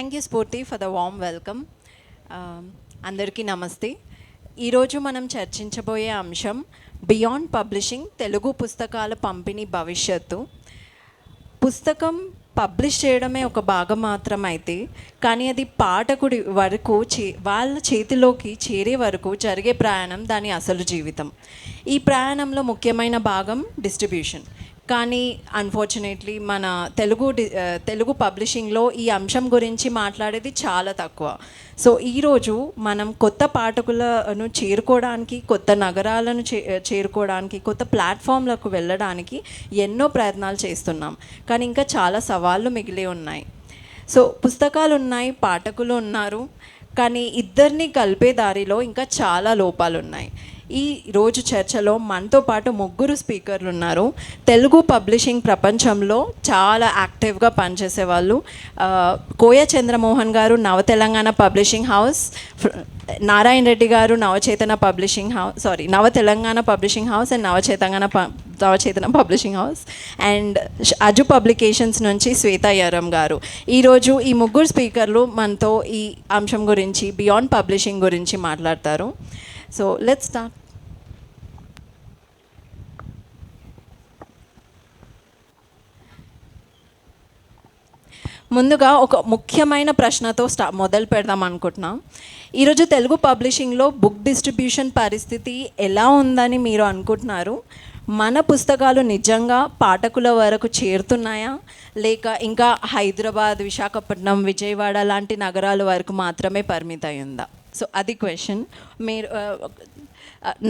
Thank you స్ఫూర్తి for the warm welcome. అందరికీ నమస్తే. ఈరోజు మనం చర్చించబోయే అంశం బియాండ్ పబ్లిషింగ్, తెలుగు పుస్తకాల పంపిణీ భవిష్యత్తు. పుస్తకం పబ్లిష్ చేయడమే ఒక భాగం మాత్రం అయితే, కానీ అది పాఠకుడి వరకు వాళ్ళ చేతిలోకి చేరే వరకు జరిగే ప్రయాణం దాని అసలు జీవితం. ఈ ప్రయాణంలో ముఖ్యమైన భాగం డిస్ట్రిబ్యూషన్. కానీ అన్ఫార్చునేట్లీ మన తెలుగు పబ్లిషింగ్లో ఈ అంశం గురించి మాట్లాడేది చాలా తక్కువ. సో ఈరోజు మనం కొత్త పాఠకులను చేరుకోవడానికి, కొత్త నగరాలను చేరుకోవడానికి, కొత్త ప్లాట్ఫామ్లకు వెళ్ళడానికి ఎన్నో ప్రయత్నాలు చేస్తున్నాం. కానీ ఇంకా చాలా సవాళ్ళు మిగిలి ఉన్నాయి. సో పుస్తకాలు ఉన్నాయి, పాఠకులు ఉన్నారు, కానీ ఇద్దరిని కలిపే దారిలో ఇంకా చాలా లోపాలు ఉన్నాయి. ఈ రోజు చర్చలో మనతో పాటు ముగ్గురు స్పీకర్లు ఉన్నారు. తెలుగు పబ్లిషింగ్ ప్రపంచంలో చాలా యాక్టివ్గా పనిచేసే వాళ్ళు. కోయ చంద్రమోహన్ గారు, నవ తెలంగాణ పబ్లిషింగ్ హౌస్. నారాయణ రెడ్డి గారు, నవ Telangana publishing house and Navachetana publishing house. And Aju publications నుంచి శ్వేతా యారం గారు. ఈరోజు ఈ ముగ్గురు స్పీకర్లు మనతో ఈ అంశం గురించి, బియాండ్ పబ్లిషింగ్ గురించి మాట్లాడతారు. So let's start. ముందుగా ఒక ముఖ్యమైన ప్రశ్నతో మొదలు పెడదాం అనుకుంటున్నాం. ఈరోజు తెలుగు పబ్లిషింగ్లో బుక్ డిస్ట్రిబ్యూషన్ పరిస్థితి ఎలా ఉందని మీరు అనుకుంటున్నారు? మన పుస్తకాలు నిజంగా పాఠకుల వరకు చేరుతున్నాయా, లేక ఇంకా హైదరాబాద్, విశాఖపట్నం, విజయవాడ లాంటి నగరాల వరకు మాత్రమే పరిమితం ఉందా? సో అది క్వశ్చన్. మీరు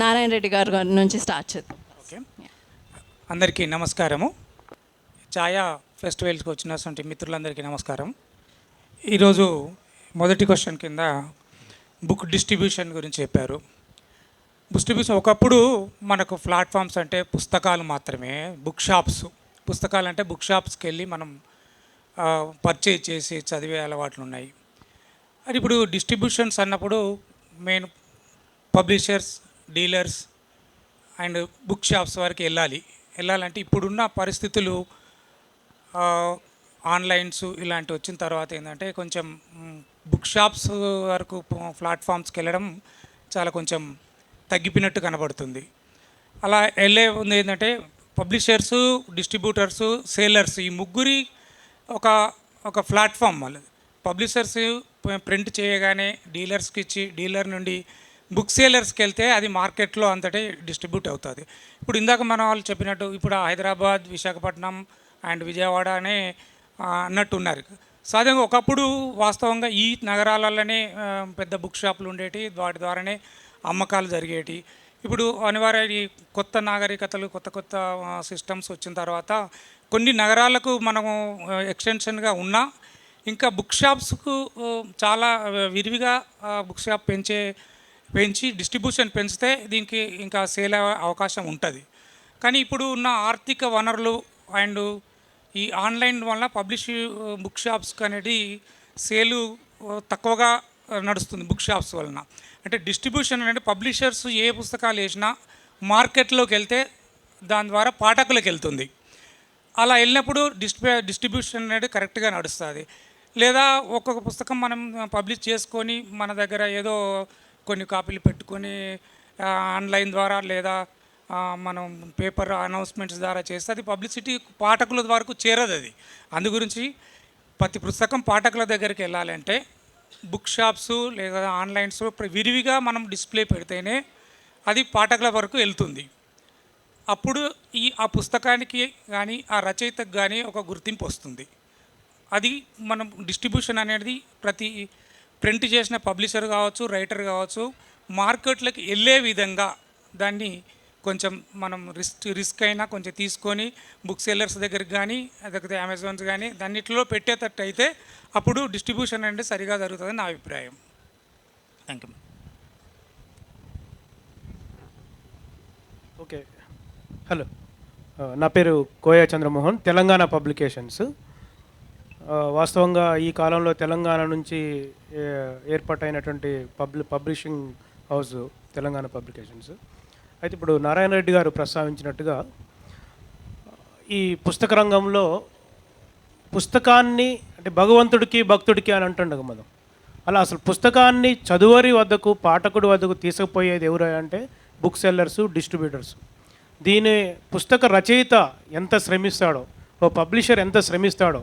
నారాయణ రెడ్డి గారి నుంచి స్టార్ట్ చేద్దాం. ఓకే, అందరికీ నమస్కారము. ఛాయా ఫెస్టివల్స్కి వచ్చినటువంటి మిత్రులందరికీ నమస్కారం. ఈరోజు మొదటి క్వశ్చన్ కింద బుక్ డిస్ట్రిబ్యూషన్ గురించి చెప్పారు. డిస్ట్రిబ్యూషన్ ఒకప్పుడు మనకు ప్లాట్ఫామ్స్ అంటే పుస్తకాలు మాత్రమే, బుక్ షాప్స్. పుస్తకాలు అంటే బుక్ షాప్స్కి వెళ్ళి మనం పర్చేజ్ చేసి చదివే అలవాట్లు ఉన్నాయి. అది ఇప్పుడు డిస్ట్రిబ్యూషన్స్ అన్నప్పుడు main publishers, dealers and book shops వరకు వెళ్ళాలంటే ఇప్పుడున్న పరిస్థితులు ఆన్లైన్స్ ఇలాంటివి వచ్చిన తర్వాత ఏంటంటే కొంచెం బుక్ షాప్స్ వరకు ప్లాట్ఫామ్స్కి వెళ్ళడం చాలా కొంచెం తగ్గిపోయినట్టు కనబడుతుంది. అలా వెళ్ళే ఉంది ఏంటంటే పబ్లిషర్సు, డిస్ట్రిబ్యూటర్సు, సేలర్స్, ఈ ముగ్గురి ఒక ప్లాట్ఫామ్. వాళ్ళది పబ్లిషర్స్ ప్రింట్ చేయగానే డీలర్స్కి ఇచ్చి, డీలర్ నుండి బుక్ సేలర్స్కి వెళ్తే అది మార్కెట్లో అంతటే డిస్ట్రిబ్యూట్ అవుతుంది. ఇప్పుడు ఇందాక మన వాళ్ళు చెప్పినట్టు ఇప్పుడు హైదరాబాద్, విశాఖపట్నం అండ్ విజయవాడ అనే అన్నట్టు ఉన్నారు. సాధారణంగా ఒకప్పుడు వాస్తవంగా ఈ నగరాలలోనే పెద్ద బుక్ షాపులు ఉండేవి, వాటి ద్వారానే అమ్మకాలు జరిగేవి. ఇప్పుడు అనివార్య కొత్త నాగరికతలు, కొత్త సిస్టమ్స్ వచ్చిన తర్వాత కొన్ని నగరాలకు మనము ఎక్స్టెన్షన్గా ఉన్నా ఇంకా బుక్ షాప్స్కు చాలా విరివిగా బుక్ షాప్ పెంచి డిస్ట్రిబ్యూషన్ పెంచితే దీనికి ఇంకా సేల్ అయ్యే అవకాశం ఉంటుంది. కానీ ఇప్పుడు ఉన్న ఆర్థిక వనరులు అండ్ ఈ ఆన్లైన్ వల్ల బుక్ షాప్స్కి అనేది సేలు తక్కువగా నడుస్తుంది. బుక్ షాప్స్ వలన అంటే డిస్ట్రిబ్యూషన్ అంటే పబ్లిషర్స్ ఏ పుస్తకాలు వేసినా మార్కెట్లోకి వెళ్తే దాని ద్వారా పాఠకులకు వెళ్తుంది. అలా వెళ్ళినప్పుడు డిస్ట్రిబ్యూషన్ అనేది కరెక్ట్గా నడుస్తుంది. లేదా ఒక్కొక్క పుస్తకం మనం పబ్లిష్ చేసుకొని మన దగ్గర ఏదో కొన్ని కాపీలు పెట్టుకొని ఆన్లైన్ ద్వారా లేదా మనం పేపర్ అనౌన్స్మెంట్స్ ద్వారా చేస్తే అది పబ్లిసిటీ పాఠకుల వరకు చేరదు. అది అందు గురించి ప్రతి పుస్తకం పాఠకుల దగ్గరికి వెళ్ళాలంటే బుక్ షాప్స్ లేదా ఆన్లైన్స్ విరివిగా మనం డిస్ప్లే పెడితేనే అది పాఠకుల వరకు వెళ్తుంది. అప్పుడు ఆ పుస్తకానికి కానీ ఆ రచయితకు కానీ ఒక గుర్తింపు వస్తుంది. అది మనం డిస్ట్రిబ్యూషన్ అనేది ప్రతి ప్రింట్ చేసిన పబ్లిషర్ కావచ్చు, రైటర్ కావచ్చు, మార్కెట్లకు వెళ్ళే విధంగా దాన్ని కొంచెం మనం రిస్క్ అయినా కొంచెం తీసుకొని బుక్ సెల్లర్స్ దగ్గరికి కానీ, లేకపోతే అమెజాన్స్ కానీ దాన్నిట్లో పెట్టేటట్టు అయితే అప్పుడు డిస్ట్రిబ్యూషన్ అనేది సరిగా జరుగుతుందని నా అభిప్రాయం. Thank you. ఓకే, హలో, నా పేరు కోయ చంద్రమోహన్, తెలంగాణ పబ్లికేషన్స్. వాస్తవంగా ఈ కాలంలో తెలంగాణ నుంచి ఏర్పాటైనటువంటి పబ్లిషింగ్ హౌస్ తెలంగాణ పబ్లికేషన్స్. అయితే ఇప్పుడు నారాయణ రెడ్డి గారు ప్రస్తావించినట్టుగా ఈ పుస్తక రంగంలో పుస్తకాన్ని అంటే భగవంతుడికి భక్తుడికి అని అంటుండగా మనం అలా అసలు పుస్తకాన్ని చదువరి వద్దకు పాఠకుడి వద్దకు తీసుకుపోయేది ఎవరు అంటే బుక్ సెల్లర్సు డిస్ట్రిబ్యూటర్స్. దీని పుస్తక రచయిత ఎంత శ్రమిస్తాడో, ఓ పబ్లిషర్ ఎంత శ్రమిస్తాడో,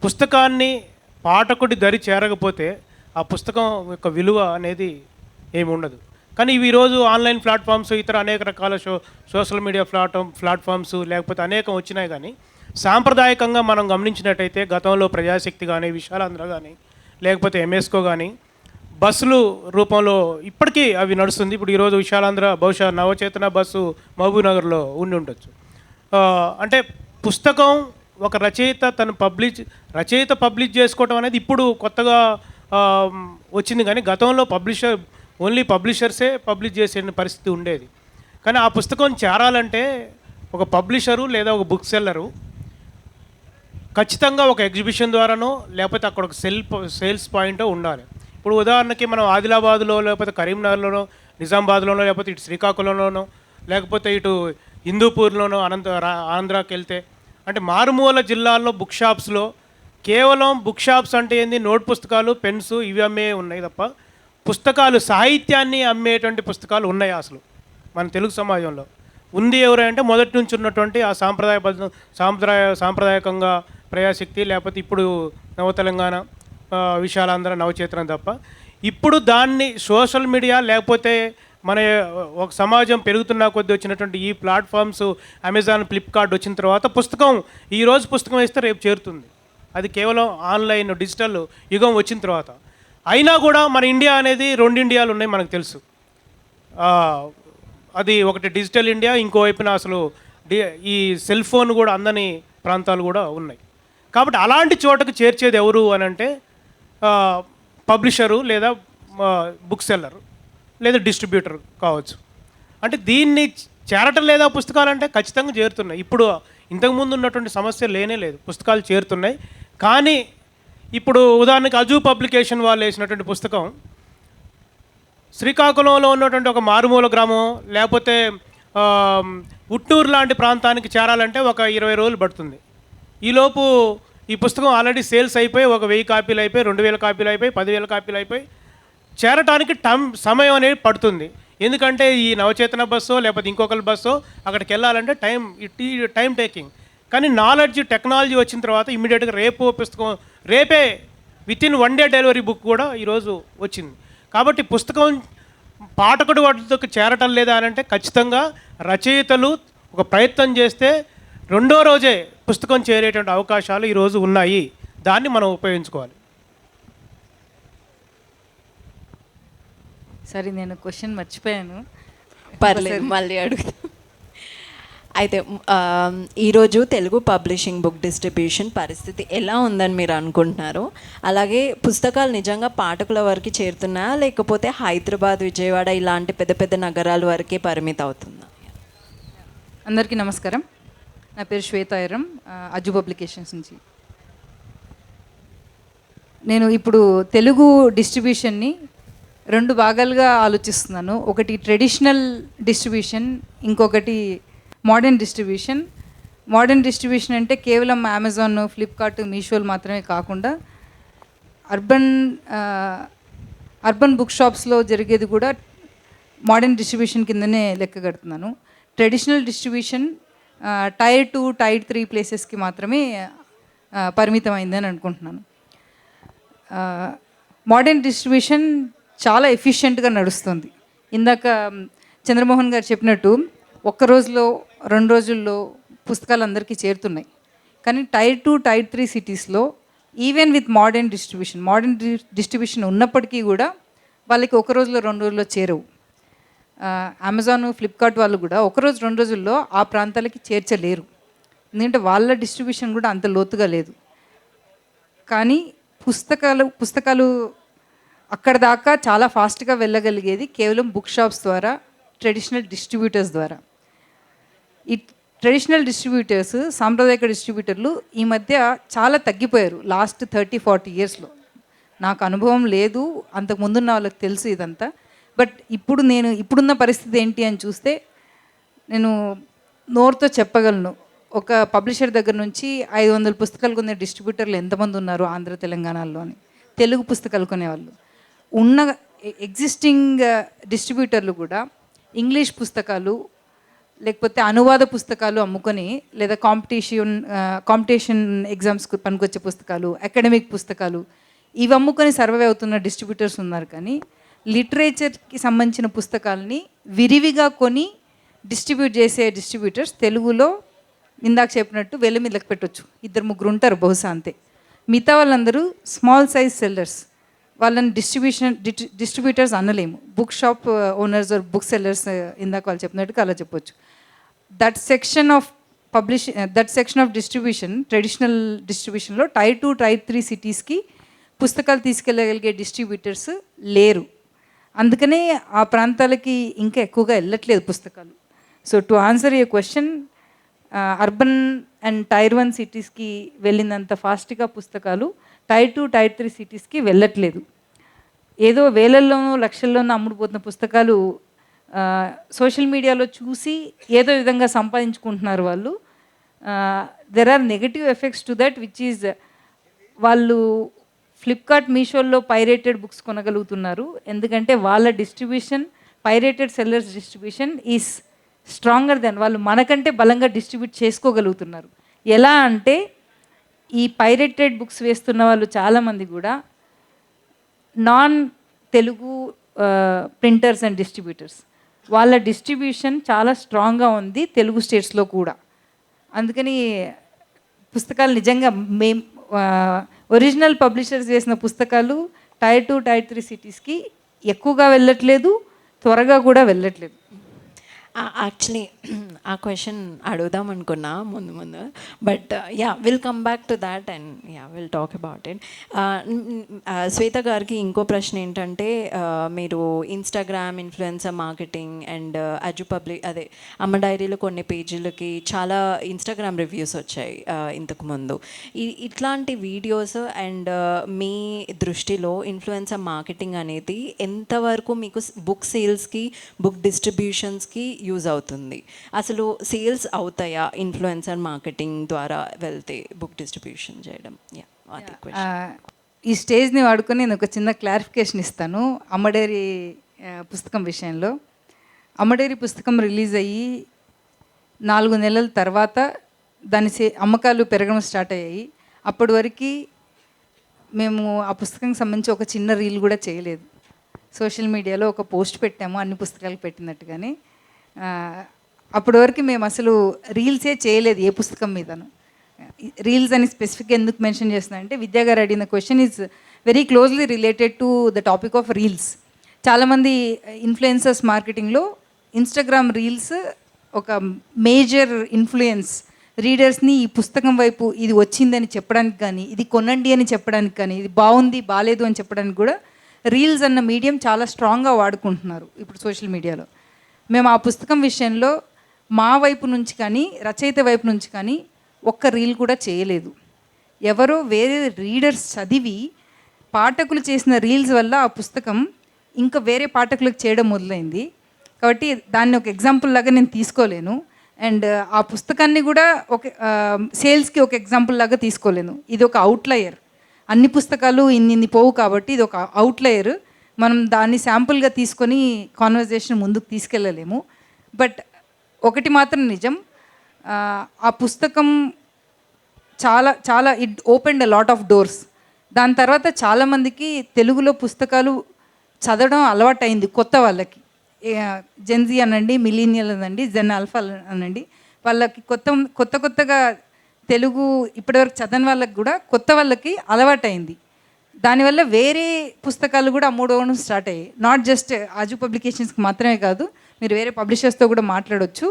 పుస్తకాన్ని పాఠకుడి దరి చేరకపోతే ఆ పుస్తకం యొక్క విలువ అనేది ఏమి ఉండదు. కానీ ఇవి ఈరోజు ఆన్లైన్ ప్లాట్ఫామ్స్, ఇతర అనేక రకాల సోషల్ మీడియా ప్లాట్ఫామ్స్ లేకపోతే అనేకం వచ్చినాయి. కానీ సాంప్రదాయకంగా మనం గమనించినట్టయితే గతంలో ప్రజాశక్తి కానీ, విశాలాంధ్ర కానీ, లేకపోతే ఎంఎస్కో కానీ బస్సులు రూపంలో ఇప్పటికీ అవి నడుస్తుంది. ఇప్పుడు ఈరోజు విశాలాంధ్ర బహుశా నవచేతన బస్సు మహబూబ్నగర్లో ఉండి ఉండొచ్చు. అంటే పుస్తకం ఒక రచయిత రచయిత పబ్లిష్ చేసుకోవటం అనేది ఇప్పుడు కొత్తగా వచ్చింది. కానీ గతంలో ఓన్లీ పబ్లిషర్సే పబ్లిష్ చేసే పరిస్థితి ఉండేది. కానీ ఆ పుస్తకం చేరాలంటే ఒక పబ్లిషరు లేదా ఒక బుక్ సెల్లరు ఖచ్చితంగా ఒక ఎగ్జిబిషన్ ద్వారానో లేకపోతే అక్కడ ఒక సేల్స్ పాయింటో ఉండాలి. ఇప్పుడు ఉదాహరణకి మనం ఆదిలాబాద్లో, లేకపోతే కరీంనగర్లోనో, నిజామాబాద్లోనో, లేకపోతే ఇటు శ్రీకాకుళంలోనో, లేకపోతే ఇటు హిందూపూర్లోనో, ఆంధ్రాకి వెళ్తే అంటే మారుమూల జిల్లాల్లో బుక్ షాప్స్లో కేవలం బుక్ షాప్స్ అంటే ఏంది, నోట్ పుస్తకాలు, పెన్స్ ఇవి అమ్మే ఉన్నాయి తప్ప పుస్తకాలు, సాహిత్యాన్ని అమ్మేటువంటి పుస్తకాలు ఉన్నాయి అసలు మన తెలుగు సమాజంలో ఉంది ఎవరంటే మొదటి నుంచి ఉన్నటువంటి ఆ సాంప్రదాయకంగా ప్రజాశక్తి, లేకపోతే ఇప్పుడు నవ తెలంగాణ, విశాలాంధ్ర, నవచేతనం తప్ప. ఇప్పుడు దాన్ని సోషల్ మీడియా లేకపోతే మన ఒక సమాజం పెరుగుతున్న కొద్దీ వచ్చినటువంటి ఈ ప్లాట్ఫామ్స్, అమెజాన్, ఫ్లిప్కార్ట్ వచ్చిన తర్వాత ఈరోజు పుస్తకం వేస్తే రేపు చేరుతుంది. అది కేవలం ఆన్లైన్ డిజిటల్ యుగం వచ్చిన తర్వాత. అయినా కూడా మన ఇండియా అనేది 2 ఇండియాలు ఉన్నాయి మనకు తెలుసు. అది ఒకటి డిజిటల్ ఇండియా, ఇంకోవైపున అసలు ఈ సెల్ ఫోన్ కూడా అందని ప్రాంతాలు కూడా ఉన్నాయి. కాబట్టి అలాంటి చోటకు చేర్చేది ఎవరు అని అంటే పబ్లిషరు లేదా బుక్ సెల్లరు లేదా డిస్ట్రిబ్యూటర్ కావచ్చు. అంటే దీన్ని చేరటం లేదా పుస్తకాలు అంటే ఖచ్చితంగా చేరుతున్నాయి. ఇప్పుడు ఇంతకుముందు ఉన్నటువంటి సమస్య లేనే లేదు, పుస్తకాలు చేరుతున్నాయి. కానీ ఇప్పుడు ఉదాహరణకి అజూ పబ్లికేషన్ వాళ్ళు వేసినటువంటి పుస్తకం శ్రీకాకుళంలో ఉన్నటువంటి ఒక మారుమూల గ్రామం లేకపోతే ఉట్టూరు లాంటి ప్రాంతానికి చేరాలంటే ఒక 20 రోజులు పడుతుంది. ఈలోపు ఈ పుస్తకం ఆల్రెడీ సేల్స్ అయిపోయి ఒక 1000 కాపీలు అయిపోయి, 2000 కాపీలు అయిపోయి, 10,000 కాపీలు అయిపోయి చేరటానికి సమయం అనేది పడుతుంది. ఎందుకంటే ఈ నవచేతన బస్సో లేకపోతే ఇంకొకరి బస్సో అక్కడికి వెళ్ళాలంటే టైం టేకింగ్. కానీ టెక్నాలజీ వచ్చిన తర్వాత ఇమ్మీడియట్గా రేపే వితిన్ 1 డే డెలివరీ బుక్ కూడా ఈరోజు వచ్చింది. కాబట్టి పుస్తకం పాఠకుడి వద్దకు చేరటం లేదా అని అంటే ఖచ్చితంగా రచయితలు ఒక ప్రయత్నం చేస్తే 2వ రోజే పుస్తకం చేరేటువంటి అవకాశాలు ఈరోజు ఉన్నాయి. దాన్ని మనం ఉపయోగించుకోవాలి. సరే, నేను క్వశ్చన్ మర్చిపోయాను. పర్లేదు, మళ్ళీ అడుగుతాం. అయితే ఈరోజు తెలుగు పబ్లిషింగ్ బుక్ డిస్ట్రిబ్యూషన్ పరిస్థితి ఎలా ఉందని మీరు అనుకుంటున్నారు? అలాగే పుస్తకాలు నిజంగా పాఠకుల వరకు చేరుతున్నాయా, లేకపోతే హైదరాబాద్, విజయవాడ ఇలాంటి పెద్ద పెద్ద నగరాల వరకే పరిమితం అవుతుందా? అందరికీ నమస్కారం. నా పేరు శ్వేత ఐరం, అజు పబ్లికేషన్స్ నుంచి. నేను ఇప్పుడు తెలుగు డిస్ట్రిబ్యూషన్ని 2 భాగాలుగా ఆలోచిస్తున్నాను. ఒకటి ట్రెడిషనల్ డిస్ట్రిబ్యూషన్, ఇంకొకటి మోడర్న్ డిస్ట్రిబ్యూషన్. మోడర్న్ డిస్ట్రిబ్యూషన్ అంటే కేవలం అమెజాన్, ఫ్లిప్కార్ట్, మీషోలు మాత్రమే కాకుండా అర్బన్ బుక్ షాప్స్లో జరిగేది కూడా మోడర్న్ డిస్ట్రిబ్యూషన్ కిందనే లెక్క కడుతున్నాను. ట్రెడిషనల్ డిస్ట్రిబ్యూషన్ టైర్ 2, టైర్ 3 ప్లేసెస్కి మాత్రమే పరిమితం అయిందని అనుకుంటున్నాను. మోడర్న్ డిస్ట్రిబ్యూషన్ చాలా ఎఫిషియెంట్గా నడుస్తుంది. ఇందాక చంద్రమోహన్ గారు చెప్పినట్టు ఒక్క రోజులో 2 రోజుల్లో పుస్తకాలు అందరికీ చేరుతున్నాయి. కానీ టైర్ 2, టైర్ 3 సిటీస్లో ఈవెన్ విత్ మోడర్న్ డిస్ట్రిబ్యూషన్ ఉన్నప్పటికీ కూడా వాళ్ళకి 1 రోజులో 2 రోజుల్లో చేరవు. అమెజాన్, ఫ్లిప్కార్ట్ వాళ్ళు కూడా 1 రోజు 2 రోజుల్లో ఆ ప్రాంతాలకి చేర్చలేరు. ఎందుకంటే వాళ్ళ డిస్ట్రిబ్యూషన్ కూడా అంత లోతుగా లేదు. కానీ పుస్తకాలు అక్కడ దాకా చాలా ఫాస్ట్గా వెళ్ళగలిగేది కేవలం బుక్ షాప్స్ ద్వారా, ట్రెడిషనల్ డిస్ట్రిబ్యూటర్స్ ద్వారా. ఈ ట్రెడిషనల్ డిస్ట్రిబ్యూటర్స్, సాంప్రదాయక డిస్ట్రిబ్యూటర్లు ఈ మధ్య చాలా తగ్గిపోయారు లాస్ట్ 30-40 ఇయర్స్లో. నాకు అనుభవం లేదు, అంతకు ముందున్న వాళ్ళకి తెలుసు ఇదంతా. బట్ ఇప్పుడున్న పరిస్థితి ఏంటి అని చూస్తే నేను నోరుతో చెప్పగలను, ఒక పబ్లిషర్ దగ్గర నుంచి 500 పుస్తకాలు కొనే డిస్ట్రిబ్యూటర్లు ఎంతమంది ఉన్నారు ఆంధ్ర తెలంగాణలో అని, తెలుగు పుస్తకాలు కొనేవాళ్ళు ఉన్న ఎగ్జిస్టింగ్ డిస్ట్రిబ్యూటర్లు కూడా ఇంగ్లీష్ పుస్తకాలు లేకపోతే అనువాద పుస్తకాలు అమ్ముకొని, లేదా కాంపిటీషన్ ఎగ్జామ్స్కి పనికొచ్చే పుస్తకాలు, అకాడమిక్ పుస్తకాలు ఇవి అమ్ముకొని సర్వే అవుతున్న డిస్ట్రిబ్యూటర్స్ ఉన్నారు. కానీ లిటరేచర్కి సంబంధించిన పుస్తకాలని విరివిగా కొని డిస్ట్రిబ్యూట్ చేసే డిస్ట్రిబ్యూటర్స్ తెలుగులో ఇందాక చెప్పినట్టు వెళ్ళి మీద లెక్క పెట్టవచ్చు, 2-3 ఉంటారు బహుశా అంతే. మిగతా వాళ్ళందరూ స్మాల్ సైజ్ సెల్లర్స్, వాళ్ళని డిస్ట్రిబ్యూటర్స్ అనలేము. Book shop owners or book sellers ఇందాక వాళ్ళు చెప్పినట్టుగా అలా చెప్పొచ్చు. That section of distribution, traditional డిస్ట్రిబ్యూషన్లో టైర్ 2, టైర్ 3 సిటీస్కి పుస్తకాలు తీసుకెళ్ళగలిగే డిస్ట్రిబ్యూటర్స్ లేరు. అందుకనే ఆ ప్రాంతాలకి ఇంకా ఎక్కువగా వెళ్ళట్లేదు పుస్తకాలు. So to answer your question, urban and tier 1 సిటీస్కి వెళ్ళినంత ఫాస్ట్గా పుస్తకాలు టైర్ 2, టైర్ 3 సిటీస్కి వెళ్ళట్లేదు. ఏదో వేలల్లోనూ లక్షల్లోనూ అమ్ముడుపోతున్న పుస్తకాలు సోషల్ మీడియాలో చూసి ఏదో విధంగా సంపాదించుకుంటున్నారు వాళ్ళు. There are negative effects to that, which is వాళ్ళు ఫ్లిప్కార్ట్, మీషోల్లో పైరేటెడ్ బుక్స్ కొనగలుగుతున్నారు. ఎందుకంటే వాళ్ళ distribution, pirated sellers distribution is stronger then, వాళ్ళు మనకంటే బలంగా డిస్ట్రిబ్యూట్ చేసుకోగలుగుతున్నారు. ఎలా అంటే ఈ పైరేటెడ్ బుక్స్ వేస్తున్న వాళ్ళు చాలామంది కూడా non Telugu printers and distributors, వాళ్ళ డిస్ట్రిబ్యూషన్ చాలా స్ట్రాంగ్గా ఉంది తెలుగు స్టేట్స్లో కూడా. అందుకని పుస్తకాలు నిజంగా ఒరిజినల్ పబ్లిషర్స్ చేసిన పుస్తకాలు టైర్ 2, టైర్ 3 సిటీస్కి ఎక్కువగా వెళ్ళట్లేదు, త్వరగా కూడా వెళ్ళట్లేదు. యాక్చువల్లీ ఆ క్వశ్చన్ అడుగుదాం అనుకున్నా ముందు, but will come back to that and will talk about it. Shweta గారికి ఇంకో ప్రశ్న ఏంటంటే, మీరు ఇన్స్టాగ్రామ్ ఇన్ఫ్లుయెన్సర్ మార్కెటింగ్ అండ్ అదే అమ్మ డైరీలో కొన్ని పేజీలకి చాలా ఇన్స్టాగ్రామ్ రివ్యూస్ వచ్చాయి ఇంతకుముందు. ఇట్లాంటి వీడియోస్ అండ్ మీ దృష్టిలో ఇన్ఫ్లుయెన్సర్ మార్కెటింగ్ అనేది ఎంతవరకు మీకు బుక్ సేల్స్కి, బుక్ డిస్ట్రిబ్యూషన్స్కి యూజ్ అవుతుంది? అసలు సేల్స్ అవుతాయా ఇన్ఫ్లుయెన్సర్ మార్కెటింగ్ ద్వారా వెళ్తే బుక్ డిస్ట్రిబ్యూషన్ చేయడం? ఈ స్టేజ్ని వాడుకొని నేను ఒక చిన్న క్లారిఫికేషన్ ఇస్తాను. అమ్మడేరి పుస్తకం విషయంలో, అమ్మడేరి పుస్తకం రిలీజ్ అయ్యి 4 నెలల తర్వాత దాని అమ్మకాలు పెరగడం స్టార్ట్ అయ్యాయి. అప్పటి వరకు మేము ఆ పుస్తకానికి సంబంధించి ఒక చిన్న రీల్ కూడా చేయలేదు. సోషల్ మీడియాలో ఒక పోస్ట్ పెట్టాము అన్ని పుస్తకాలు పెట్టినట్టుగానే. అప్పటి వరకు మేము అసలు రీల్సే చేయలేదు ఏ పుస్తకం మీదను. రీల్స్ అని స్పెసిఫిక్ ఎందుకు మెన్షన్ చేస్తున్నా అంటే, విద్యా గారు అడిగిన question is very closely related to the topic of reels. చాలామంది ఇన్ఫ్లుయెన్సర్స్ మార్కెటింగ్లో ఇన్స్టాగ్రామ్ రీల్స్ ఒక మేజర్ ఇన్ఫ్లుయెన్స్, రీడర్స్ని ఈ పుస్తకం వైపు ఇది వచ్చిందని చెప్పడానికి కానీ, ఇది కొనండి అని చెప్పడానికి కానీ, ఇది బాగుంది బాగాలేదు అని చెప్పడానికి కూడా రీల్స్ అన్న మీడియం చాలా స్ట్రాంగ్గా వాడుకుంటున్నారు ఇప్పుడు సోషల్ మీడియాలో. మేము ఆ పుస్తకం విషయంలో మా వైపు నుంచి కానీ, రచయిత వైపు నుంచి కానీ ఒక్క రీల్ కూడా చేయలేదు. ఎవరో వేరే రీడర్స్ చదివి పాఠకులు చేసిన రీల్స్ వల్ల ఆ పుస్తకం ఇంకా వేరే పాఠకులకు చేయడం మొదలైంది. కాబట్టి దాన్ని ఒక ఎగ్జాంపుల్ లాగా నేను తీసుకోలేను. అండ్ ఆ పుస్తకాన్ని కూడా ఒక సేల్స్కి ఒక ఎగ్జాంపుల్ లాగా తీసుకోలేను. ఇది ఒక అవుట్లయర్. అన్ని పుస్తకాలు ఇన్ని పోవు కాబట్టి ఇది ఒక అవుట్లయర్. మనం దాన్ని శాంపుల్గా తీసుకొని కాన్వర్జేషన్ ముందుకు తీసుకెళ్ళలేము. బట్ ఒకటి మాత్రం నిజం, ఆ పుస్తకం చాలా చాలా it opened a lot of doors. దాని తర్వాత చాలామందికి తెలుగులో పుస్తకాలు చదవడం అలవాటైంది. కొత్త వాళ్ళకి, జెన్జీ అనండి, మిలీనియల్ అనండి, జెన్ ఆల్ఫా అనండి, వాళ్ళకి కొత్తగా తెలుగు ఇప్పటివరకు చదవని వాళ్ళకి కూడా కొత్త వాళ్ళకి అలవాటైంది. దానివల్ల వేరే పుస్తకాలు కూడా అమ్ముడవడం స్టార్ట్ అయ్యాయి. నాట్ జస్ట్ అజు పబ్లికేషన్స్కి మాత్రమే కాదు, మీరు వేరే పబ్లిషర్స్తో కూడా మాట్లాడవచ్చు.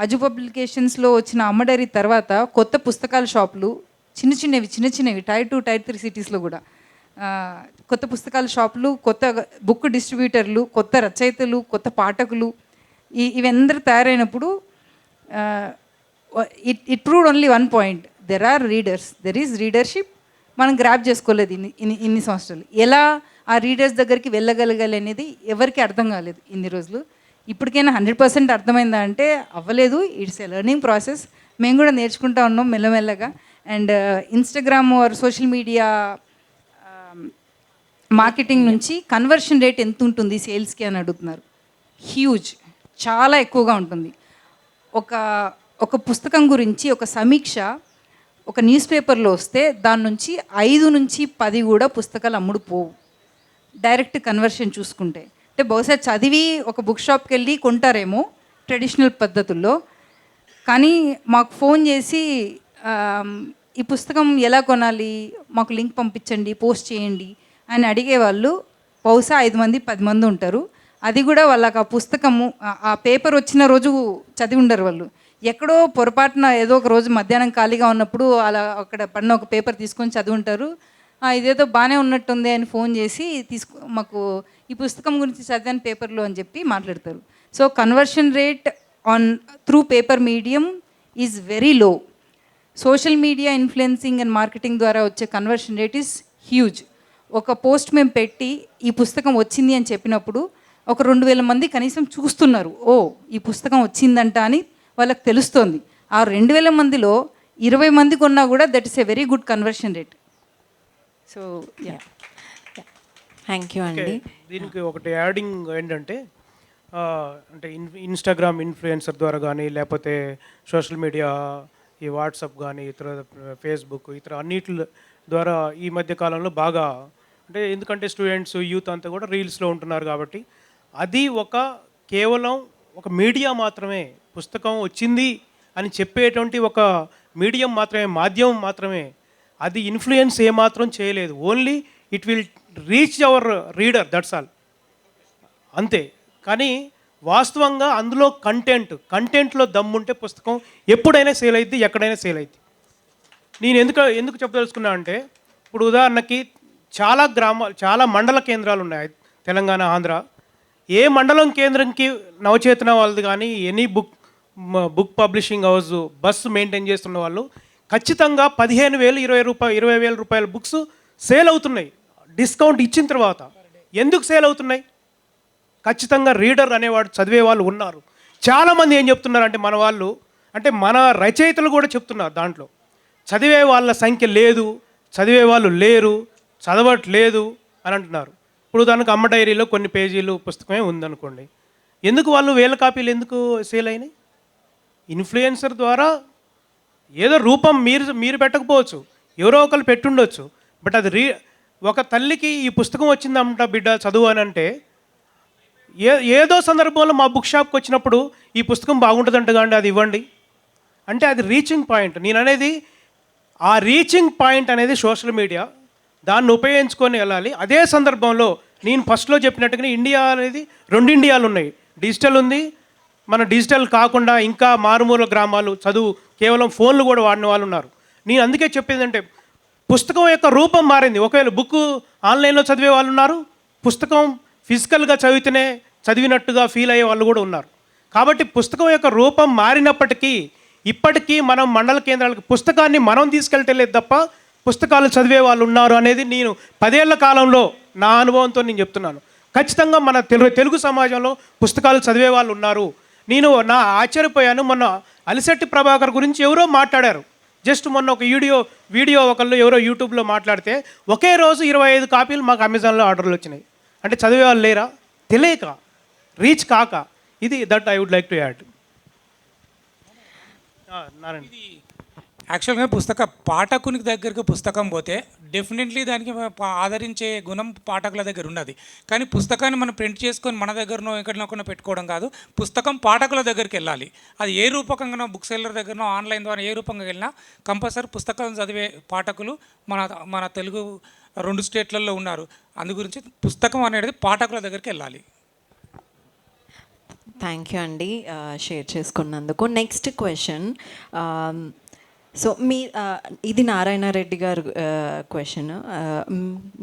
అజు పబ్లికేషన్స్లో వచ్చిన అమ్మడైరీ తర్వాత కొత్త పుస్తకాల షాపులు చిన్నచిన్నవి టైర్ 2, టైర్ 3 సిటీస్లో కూడా కొత్త పుస్తకాల షాపులు, కొత్త బుక్ డిస్ట్రిబ్యూటర్లు, కొత్త రచయితలు, కొత్త పాఠకులు ఇవందరూ తయారైనప్పుడు it proved only one point, there are readers, there is readership. మనం గ్రాప్ చేసుకోలేదు ఇన్ని సంవత్సరాలు. ఎలా ఆ రీడర్స్ దగ్గరికి వెళ్ళగలగాలి అనేది ఎవరికి అర్థం కాలేదు ఇన్ని రోజులు. ఇప్పటికైనా 100% అర్థమైందా అంటే అవ్వలేదు. It's a learning process. మేము కూడా నేర్చుకుంటా ఉన్నాం మెల్లమెల్లగా. And Instagram are social media marketing నుంచి కన్వర్షన్ రేట్ ఎంత ఉంటుంది సేల్స్కి అని అడుగుతున్నారు. హ్యూజ్, చాలా ఎక్కువగా ఉంటుంది. ఒక ఒక పుస్తకం గురించి ఒక సమీక్ష ఒక న్యూస్ పేపర్లో వస్తే దాని నుంచి 5 నుంచి 10 కూడా పుస్తకాలు అమ్ముడు పోవు డైరెక్ట్ కన్వర్షన్ చూసుకుంటే. అంటే బహుశా చదివి ఒక బుక్ షాప్కి వెళ్ళి కొంటారేమో ట్రెడిషనల్ పద్ధతుల్లో, కానీ మాకు ఫోన్ చేసి ఈ పుస్తకం ఎలా కొనాలి, మాకు లింక్ పంపించండి, పోస్ట్ చేయండి అని అడిగేవాళ్ళు బహుశా 5 మంది 10 మంది ఉంటారు. అది కూడా వాళ్ళకి ఆ పుస్తకము ఆ పేపర్ వచ్చిన రోజు చదివి ఉండరు. వాళ్ళు ఎక్కడో పొరపాటున ఏదో ఒక రోజు మధ్యాహ్నం ఖాళీగా ఉన్నప్పుడు అలా అక్కడ పడిన ఒక పేపర్ తీసుకొని చదివి ఉంటారు. ఇదేదో బాగానే ఉన్నట్టుంది అని ఫోన్ చేసి మాకు ఈ పుస్తకం గురించి చదివాను పేపర్లో అని చెప్పి మాట్లాడతారు. So conversion rate on through paper medium is very low. Social media influencing and marketing ద్వారా వచ్చే కన్వర్షన్ రేట్ ఈజ్ హ్యూజ్. ఒక పోస్ట్ మేము పెట్టి ఈ పుస్తకం వచ్చింది అని చెప్పినప్పుడు ఒక 2000 మంది కనీసం చూస్తున్నారు, ఓ ఈ పుస్తకం వచ్చిందంట అని వాళ్ళకి తెలుస్తుంది. ఆ 2000 మందిలో 20 మంది కొన్నా కూడా that is a very good conversion rate. So thank you అండి. దీనికి ఒకటి యాడింగ్ ఏంటంటే అంటే ఇన్స్టాగ్రామ్ ఇన్ఫ్లుయెన్సర్ ద్వారా కానీ లేకపోతే సోషల్ మీడియా ఈ వాట్సాప్ కానీ ఇతర ఫేస్బుక్ ఇతర అన్నిటి ద్వారా ఈ మధ్య కాలంలో బాగా అంటే ఎందుకంటే స్టూడెంట్స్ యూత్ అంతా కూడా రీల్స్లో ఉంటున్నారు కాబట్టి అది కేవలం ఒక మీడియా మాత్రమే, పుస్తకం వచ్చింది అని చెప్పేటువంటి ఒక మీడియం మాత్రమే, మాధ్యమం మాత్రమే. అది ఇన్ఫ్లుయెన్స్ ఏమాత్రం చేయలేదు. Only it will reach our reader, that's all, అంతే. కానీ వాస్తవంగా అందులో కంటెంట్లో దమ్ముంటే పుస్తకం ఎప్పుడైనా సేల్ అయింది, ఎక్కడైనా సేల్ అయింది. నేను ఎందుకు చెప్పదలుచుకున్నా అంటే ఇప్పుడు ఉదాహరణకి చాలా మండల కేంద్రాలు ఉన్నాయి తెలంగాణ, ఆంధ్ర. ఏ మండలం కేంద్రంకి నవచేతన వాళ్ళది కానీ any book publishing house bus maintain చేస్తున్న వాళ్ళు ఖచ్చితంగా 15,000 20,000 రూపాయల బుక్స్ సేల్ అవుతున్నాయి డిస్కౌంట్ ఇచ్చిన తర్వాత. ఎందుకు సేల్ అవుతున్నాయి? ఖచ్చితంగా రీడర్ అనేవాడు చదివే వాళ్ళు ఉన్నారు. చాలామంది ఏం చెప్తున్నారు అంటే మన వాళ్ళు అంటే మన రచయితలు కూడా చెప్తున్నారు దాంట్లో చదివే వాళ్ళ సంఖ్య లేదు, చదివే వాళ్ళు లేరు, చదవట్లేదు అని అంటున్నారు. ఇప్పుడు దానికి అమ్మ డైరీలో కొన్ని పేజీలు పుస్తకమే ఉందనుకోండి, ఎందుకు వాళ్ళు 1000 కాపీలు ఎందుకు సేల్ అయినాయి? ఇన్ఫ్లుయెన్సర్ ద్వారా ఏదో రూపం మీరు పెట్టకపోవచ్చు, ఎవరో ఒకరు పెట్టుండొచ్చు. బట్ అది ఒక తల్లికి ఈ పుస్తకం వచ్చిందంట బిడ్డ చదువు అని అంటే ఏదో సందర్భంలో మా బుక్ షాప్కి వచ్చినప్పుడు ఈ పుస్తకం బాగుంటుందంట కానీ అది ఇవ్వండి అంటే అది రీచింగ్ పాయింట్. నేను అనేది ఆ రీచింగ్ పాయింట్ అనేది సోషల్ మీడియా, దాన్ని ఉపయోగించుకొని వెళ్ళాలి. అదే సందర్భంలో నేను ఫస్ట్లో చెప్పినట్టుగా ఇండియా అనేది 2 ఇండియాలు ఉన్నాయి. డిజిటల్ ఉంది, మన డిజిటల్ కాకుండా ఇంకా మారుమూల గ్రామాలు చదువు కేవలం ఫోన్లు కూడా వాడిన వాళ్ళు ఉన్నారు. నేను అందుకే చెప్పేది అంటే పుస్తకం యొక్క రూపం మారింది. ఒకవేళ బుక్ ఆన్లైన్లో చదివే వాళ్ళు ఉన్నారు, పుస్తకం ఫిజికల్గా చదివినట్టుగా ఫీల్ అయ్యే వాళ్ళు కూడా ఉన్నారు. కాబట్టి పుస్తకం యొక్క రూపం మారినప్పటికీ ఇప్పటికీ మనం మండల కేంద్రాలకు పుస్తకాన్ని మనం తీసుకెళ్ళలేదు తప్ప పుస్తకాలు చదివే వాళ్ళు ఉన్నారు అనేది నేను 10 ఏళ్ల కాలంలో నా అనుభవంతో నేను చెప్తున్నాను. ఖచ్చితంగా మన తెలుగు సమాజంలో పుస్తకాలు చదివే వాళ్ళు ఉన్నారు. నేను ఆశ్చర్యపోయాను. మొన్న అలిశెట్టి ప్రభాకర్ గురించి ఎవరో మాట్లాడారు. జస్ట్ మొన్న ఒక వీడియో ఒకళ్ళు ఎవరో యూట్యూబ్లో మాట్లాడితే ఒకే రోజు 25 కాపీలు మాకు అమెజాన్లో ఆర్డర్లు వచ్చినాయి. అంటే చదివే వాళ్ళు లేరా? తెలియక, రీచ్ కాక. ఇది that I would like to add. ఇది యాక్చువల్గా పాఠకునికి దగ్గరికి పుస్తకం పోతే డెఫినెట్లీ దానికి ఆదరించే గుణం పాఠకుల దగ్గర ఉన్నది. కానీ పుస్తకాన్ని మనం ప్రింట్ చేసుకొని మన దగ్గరనో ఎక్కడినో పెట్టుకోవడం కాదు. పుస్తకం పాఠకుల దగ్గరికి వెళ్ళాలి. అది ఏ రూపకంగానో బుక్ సెల్లర్ దగ్గరనో ఆన్లైన్ ద్వారా ఏ రూపంగా వెళ్ళినా కంపల్సరీ పుస్తకం చదివే పాఠకులు మన తెలుగు 2 స్టేట్లలో ఉన్నారు. అందు గురించి పుస్తకం అనేది పాఠకుల దగ్గరికి వెళ్ళాలి. థ్యాంక్ యూ అండి షేర్ చేసుకున్నందుకు. నెక్స్ట్ క్వశ్చన్, సో ఇది నారాయణ రెడ్డి గారు క్వశ్చన్.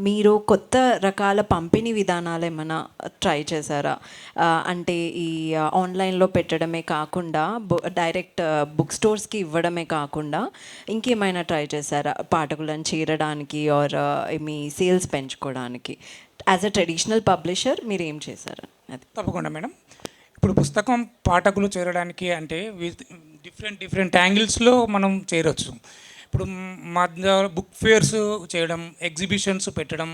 మీరు కొత్త రకాల పంపిణీ విధానాలు ఏమైనా ట్రై చేశారా? అంటే ఈ ఆన్లైన్లో పెట్టడమే కాకుండా డైరెక్ట్ బుక్ స్టోర్స్కి ఇవ్వడమే కాకుండా ఇంకేమైనా ట్రై చేశారా పాఠకులను చేరడానికి ఆర్ మీ సేల్స్ పెంచుకోవడానికి? యాజ్ అ ట్రెడిషనల్ పబ్లిషర్ మీరు ఏం చేశారు? అది తప్పకుండా మేడం. ఇప్పుడు పుస్తకం పాఠకులు చేరడానికి అంటే డిఫరెంట్ యాంగిల్స్లో మనం చేరొచ్చు. ఇప్పుడు మా బుక్ ఫేర్స్ చేయడం, ఎగ్జిబిషన్స్ పెట్టడం,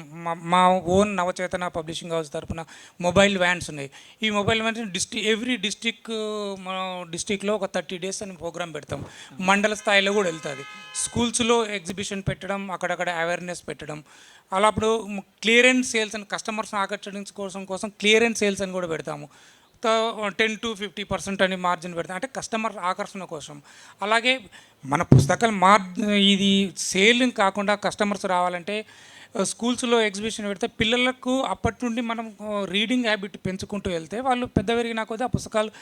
మా ఓన్ నవచేతన పబ్లిషింగ్ హౌస్ తరపున మొబైల్ వ్యాన్స్ ఉన్నాయి. ఈ మొబైల్ వ్యాన్స్ ఎవ్రీ మన డిస్టిక్లో ఒక 30 days అని ప్రోగ్రామ్ పెడతాం. మండల స్థాయిలో కూడా వెళ్తుంది. స్కూల్స్లో ఎగ్జిబిషన్ పెట్టడం, అక్కడక్కడ అవేర్నెస్ పెట్టడం. అలా అప్పుడు క్లియరెన్స్ సేల్స్ అని కస్టమర్స్ని ఆకర్షించుకోవడం కోసం క్లియరెన్స్ సేల్స్ అని కూడా పెడతాము. 10 to 50% అని మార్జిన్ పెడతాం, అంటే కస్టమర్ ఆకర్షణ కోసం. అలాగే మన పుస్తకాలు ఇది సేల్ కాకుండా కస్టమర్స్ రావాలంటే స్కూల్స్లో ఎగ్జిబిషన్ పెడితే పిల్లలకు అప్పటి నుండి మనం రీడింగ్ హ్యాబిట్ పెంచుకుంటూ వెళ్తే వాళ్ళు పెద్ద పెరిగినా కొద్దీ ఆ పుస్తకాలు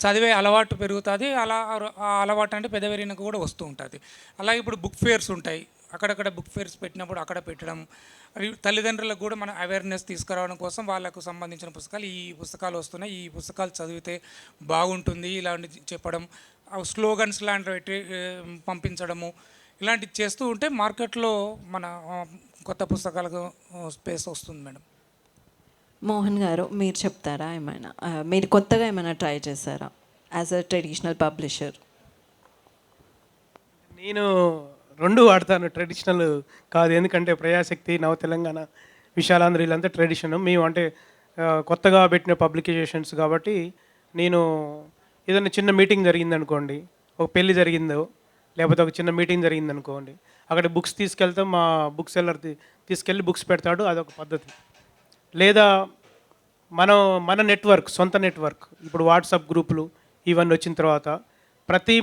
చదివే అలవాటు పెరుగుతుంది. ఆ అలవాటు అంటే పెద్ద పెరిగినా కూడా వస్తూ ఉంటుంది. అలాగే ఇప్పుడు బుక్ ఫేర్స్ ఉంటాయి, అక్కడక్కడ బుక్ ఫేర్స్ పెట్టినప్పుడు అక్కడ పెట్టడం. తల్లిదండ్రులకు కూడా మన అవేర్నెస్ తీసుకురావడం కోసం వాళ్ళకు సంబంధించిన పుస్తకాలు, ఈ పుస్తకాలు వస్తున్నాయి, ఈ పుస్తకాలు చదివితే బాగుంటుంది ఇలాంటి చెప్పడం, స్లోగన్స్ లాంటివి పంపించడము, ఇలాంటివి చేస్తూ ఉంటే మార్కెట్లో మన కొత్త పుస్తకాలకు స్పేస్ వస్తుంది మేడం. మోహన్ గారు, మీరు చెప్తారా ఏమైనా? మీరు కొత్తగా ఏమైనా ట్రై చేశారా యాజ్ అ ట్రెడిషనల్ పబ్లిషర్? నేను 2 వాడతాను, ట్రెడిషనల్ కాదు. ఎందుకంటే ప్రజాశక్తి, నవ తెలంగాణ, విశాలాంధ్ర వీళ్ళంతా ట్రెడిషన్. మేము అంటే కొత్తగా పెట్టిన పబ్లికేషన్స్ కాబట్టి నేను ఏదైనా చిన్న మీటింగ్ జరిగిందనుకోండి, ఒక పెళ్ళి జరిగిందో లేకపోతే ఒక చిన్న మీటింగ్ జరిగిందనుకోండి, అక్కడ బుక్స్ తీసుకెళ్తాం. మా బుక్ సెల్లర్ తీసుకెళ్ళి బుక్స్ పెడతాడు, అదొక పద్ధతి. లేదా మన నెట్వర్క్, సొంత నెట్వర్క్, ఇప్పుడు వాట్సాప్ గ్రూపులు ఇవన్నీ వచ్చిన తర్వాత ప్రతి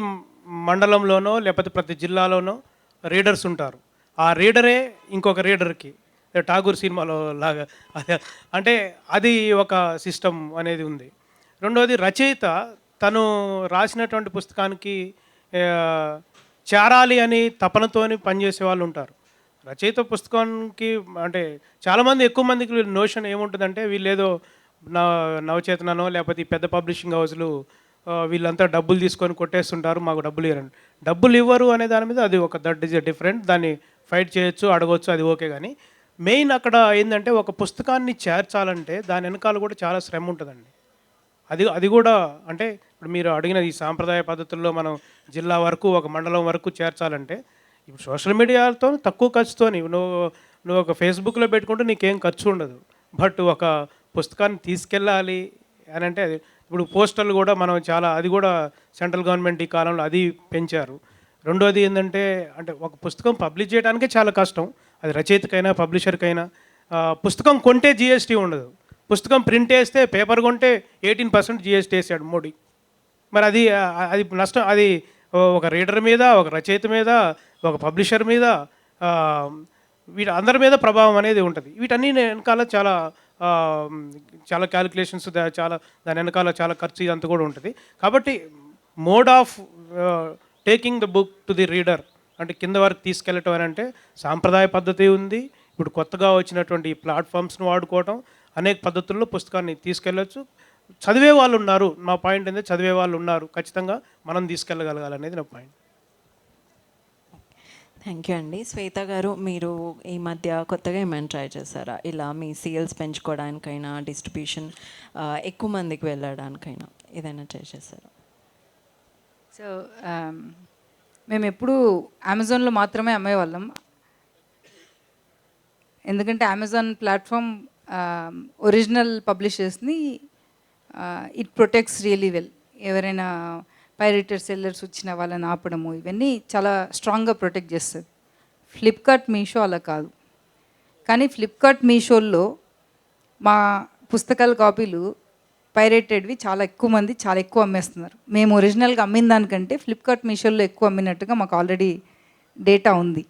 మండలంలోనో లేకపోతే ప్రతి జిల్లాలోనో రీడర్స్ ఉంటారు. ఆ రీడరే ఇంకొక రీడర్కి, ఠాగూర్ సినిమాలో లాగా అంటే అది ఒక సిస్టమ్ అనేది ఉంది. రెండవది, రచయిత తను రాసినటువంటి పుస్తకానికి చేరాలి అని తపనతోని పనిచేసే వాళ్ళు ఉంటారు. రచయిత పుస్తకానికి అంటే చాలామంది, ఎక్కువ మందికి నోషన్ ఏముంటుందంటే వీళ్ళు ఏదో నవచేతనో లేకపోతే ఈ పెద్ద పబ్లిషింగ్ హౌస్లు వీళ్ళంతా డబ్బులు తీసుకొని కొట్టేస్తుంటారు, మాకు డబ్బులు ఇవ్వరండి. డబ్బులు ఇవ్వరు అనే దాని మీద అది ఒక దట్ ఈజ్ డిఫరెంట్. దాన్ని ఫైట్ చేయొచ్చు, అడగవచ్చు, అది ఓకే. కానీ మెయిన్ అక్కడ ఏంటంటే ఒక పుస్తకాన్ని చేర్చాలంటే దాని వెనకాల కూడా చాలా శ్రమ ఉంటుందండి. అది కూడా అంటే ఇప్పుడు మీరు అడిగిన ఈ సాంప్రదాయ పద్ధతుల్లో మనం జిల్లా వరకు, ఒక మండలం వరకు చేర్చాలంటే ఇప్పుడు సోషల్ మీడియాతో తక్కువ ఖర్చుతోని నువ్వు ఒక ఫేస్బుక్లో పెట్టుకుంటే నీకేం ఖర్చు ఉండదు. బట్ ఒక పుస్తకాన్ని తీసుకెళ్ళాలి అని అంటే ఇప్పుడు పోస్టర్లు కూడా మనం చాలా, అది కూడా సెంట్రల్ గవర్నమెంట్ ఈ కాలంలో అది పెంచారు. రెండోది ఏంటంటే అంటే ఒక పుస్తకం పబ్లిష్ చేయడానికే చాలా కష్టం, అది రచయితకైనా పబ్లిషర్కైనా. పుస్తకం కొంటే జిఎస్టీ ఉండదు, పుస్తకం ప్రింట్ వేస్తే, పేపర్ కొంటే 18% జిఎస్టీ వేసాడు మోడీ. మరి అది నష్టం. అది ఒక రీడర్ మీద, ఒక రచయిత మీద, ఒక పబ్లిషర్ మీద, వీటి అందరి మీద ప్రభావం అనేది ఉంటుంది. వీటన్నీ వెనకాల చాలా క్యాలిక్యులేషన్స్, దాని వెనకాల చాలా ఖర్చు ఇదంతా కూడా ఉంటుంది. కాబట్టి mode of taking the book to the reader అంటే కింద వరకు తీసుకెళ్ళటం అని అంటే సాంప్రదాయ పద్ధతి ఉంది. ఇప్పుడు కొత్తగా వచ్చినటువంటి ప్లాట్ఫామ్స్ను వాడుకోవటం, అనేక పద్ధతుల్లో పుస్తకాన్ని తీసుకెళ్ళచ్చు. చదివే వాళ్ళు ఉన్నారు. నా పాయింట్ ఏంటంటే చదివే వాళ్ళు ఉన్నారు, ఖచ్చితంగా మనం తీసుకెళ్ళగలగాలనేది నా పాయింట్. థ్యాంక్ యూ అండి. శ్వేత గారు, మీరు ఈ మధ్య కొత్తగా ఏమైనా ట్రై చేశారా ఇలా మీ సేల్స్ పెంచుకోవడానికైనా, డిస్ట్రిబ్యూషన్ ఎక్కువ మందికి వెళ్ళడానికైనా ఏదైనా ట్రై చేశారా? సో మేము ఎప్పుడు అమెజాన్లో మాత్రమే అమ్మేవాళ్ళం. ఎందుకంటే అమెజాన్ ప్లాట్ఫామ్ ఒరిజినల్ పబ్లిషర్స్ని ఇట్ ప్రొటెక్ట్స్ రియలీ వెల్. ఎవరైనా పైరేటెడ్ సెల్లర్స్ వచ్చిన వాళ్ళని ఆపడము, ఇవన్నీ చాలా స్ట్రాంగ్గా ప్రొటెక్ట్ చేస్తుంది. ఫ్లిప్కార్ట్, మీషో అలా కాదు. కానీ ఫ్లిప్కార్ట్, మీషోల్లో మా పుస్తకాల కాపీలు పైరేటెడ్వి చాలా ఎక్కువ మంది చాలా ఎక్కువ అమ్మేస్తున్నారు. మేము ఒరిజినల్గా అమ్మిన దానికంటే ఫ్లిప్కార్ట్, మీషోల్లో ఎక్కువ అమ్మినట్టుగా మాకు ఆల్రెడీ డేటా ఉంది.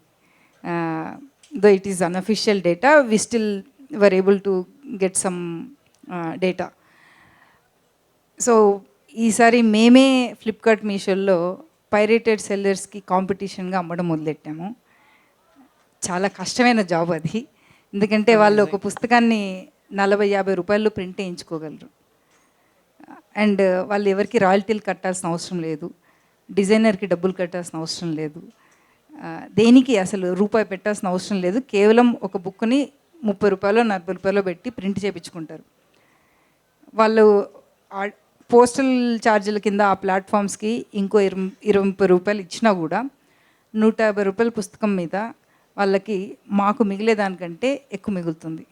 Though it is unofficial data, we still were able to get some data. So ఈసారి మేమే ఫ్లిప్కార్ట్, మీషోల్లో పైరేటెడ్ సెల్లర్స్కి కాంపిటీషన్గా అమ్మడం మొదలెట్టాము. చాలా కష్టమైన జాబ్ అది. ఎందుకంటే వాళ్ళు ఒక పుస్తకాన్ని 40-50 రూపాయల్లో ప్రింట్ వేయించుకోగలరు. అండ్ వాళ్ళు ఎవరికి రాయల్టీలు కట్టాల్సిన అవసరం లేదు, డిజైనర్కి డబ్బులు కట్టాల్సిన అవసరం లేదు, దేనికి అసలు రూపాయి పెట్టాల్సిన అవసరం లేదు. కేవలం ఒక బుక్ని 30 రూపాయలు 40 రూపాయలు పెట్టి ప్రింట్ చేయించుకుంటారు. వాళ్ళు పోస్టల్ ఛార్జీల కింద ఆ ప్లాట్ఫామ్స్కి ఇంకో 20 రూపాయలు ఇచ్చినా కూడా 150 రూపాయల పుస్తకం మీద వాళ్ళకి మాకు మిగిలేదానికంటే ఎక్కువ మిగులుతుంది.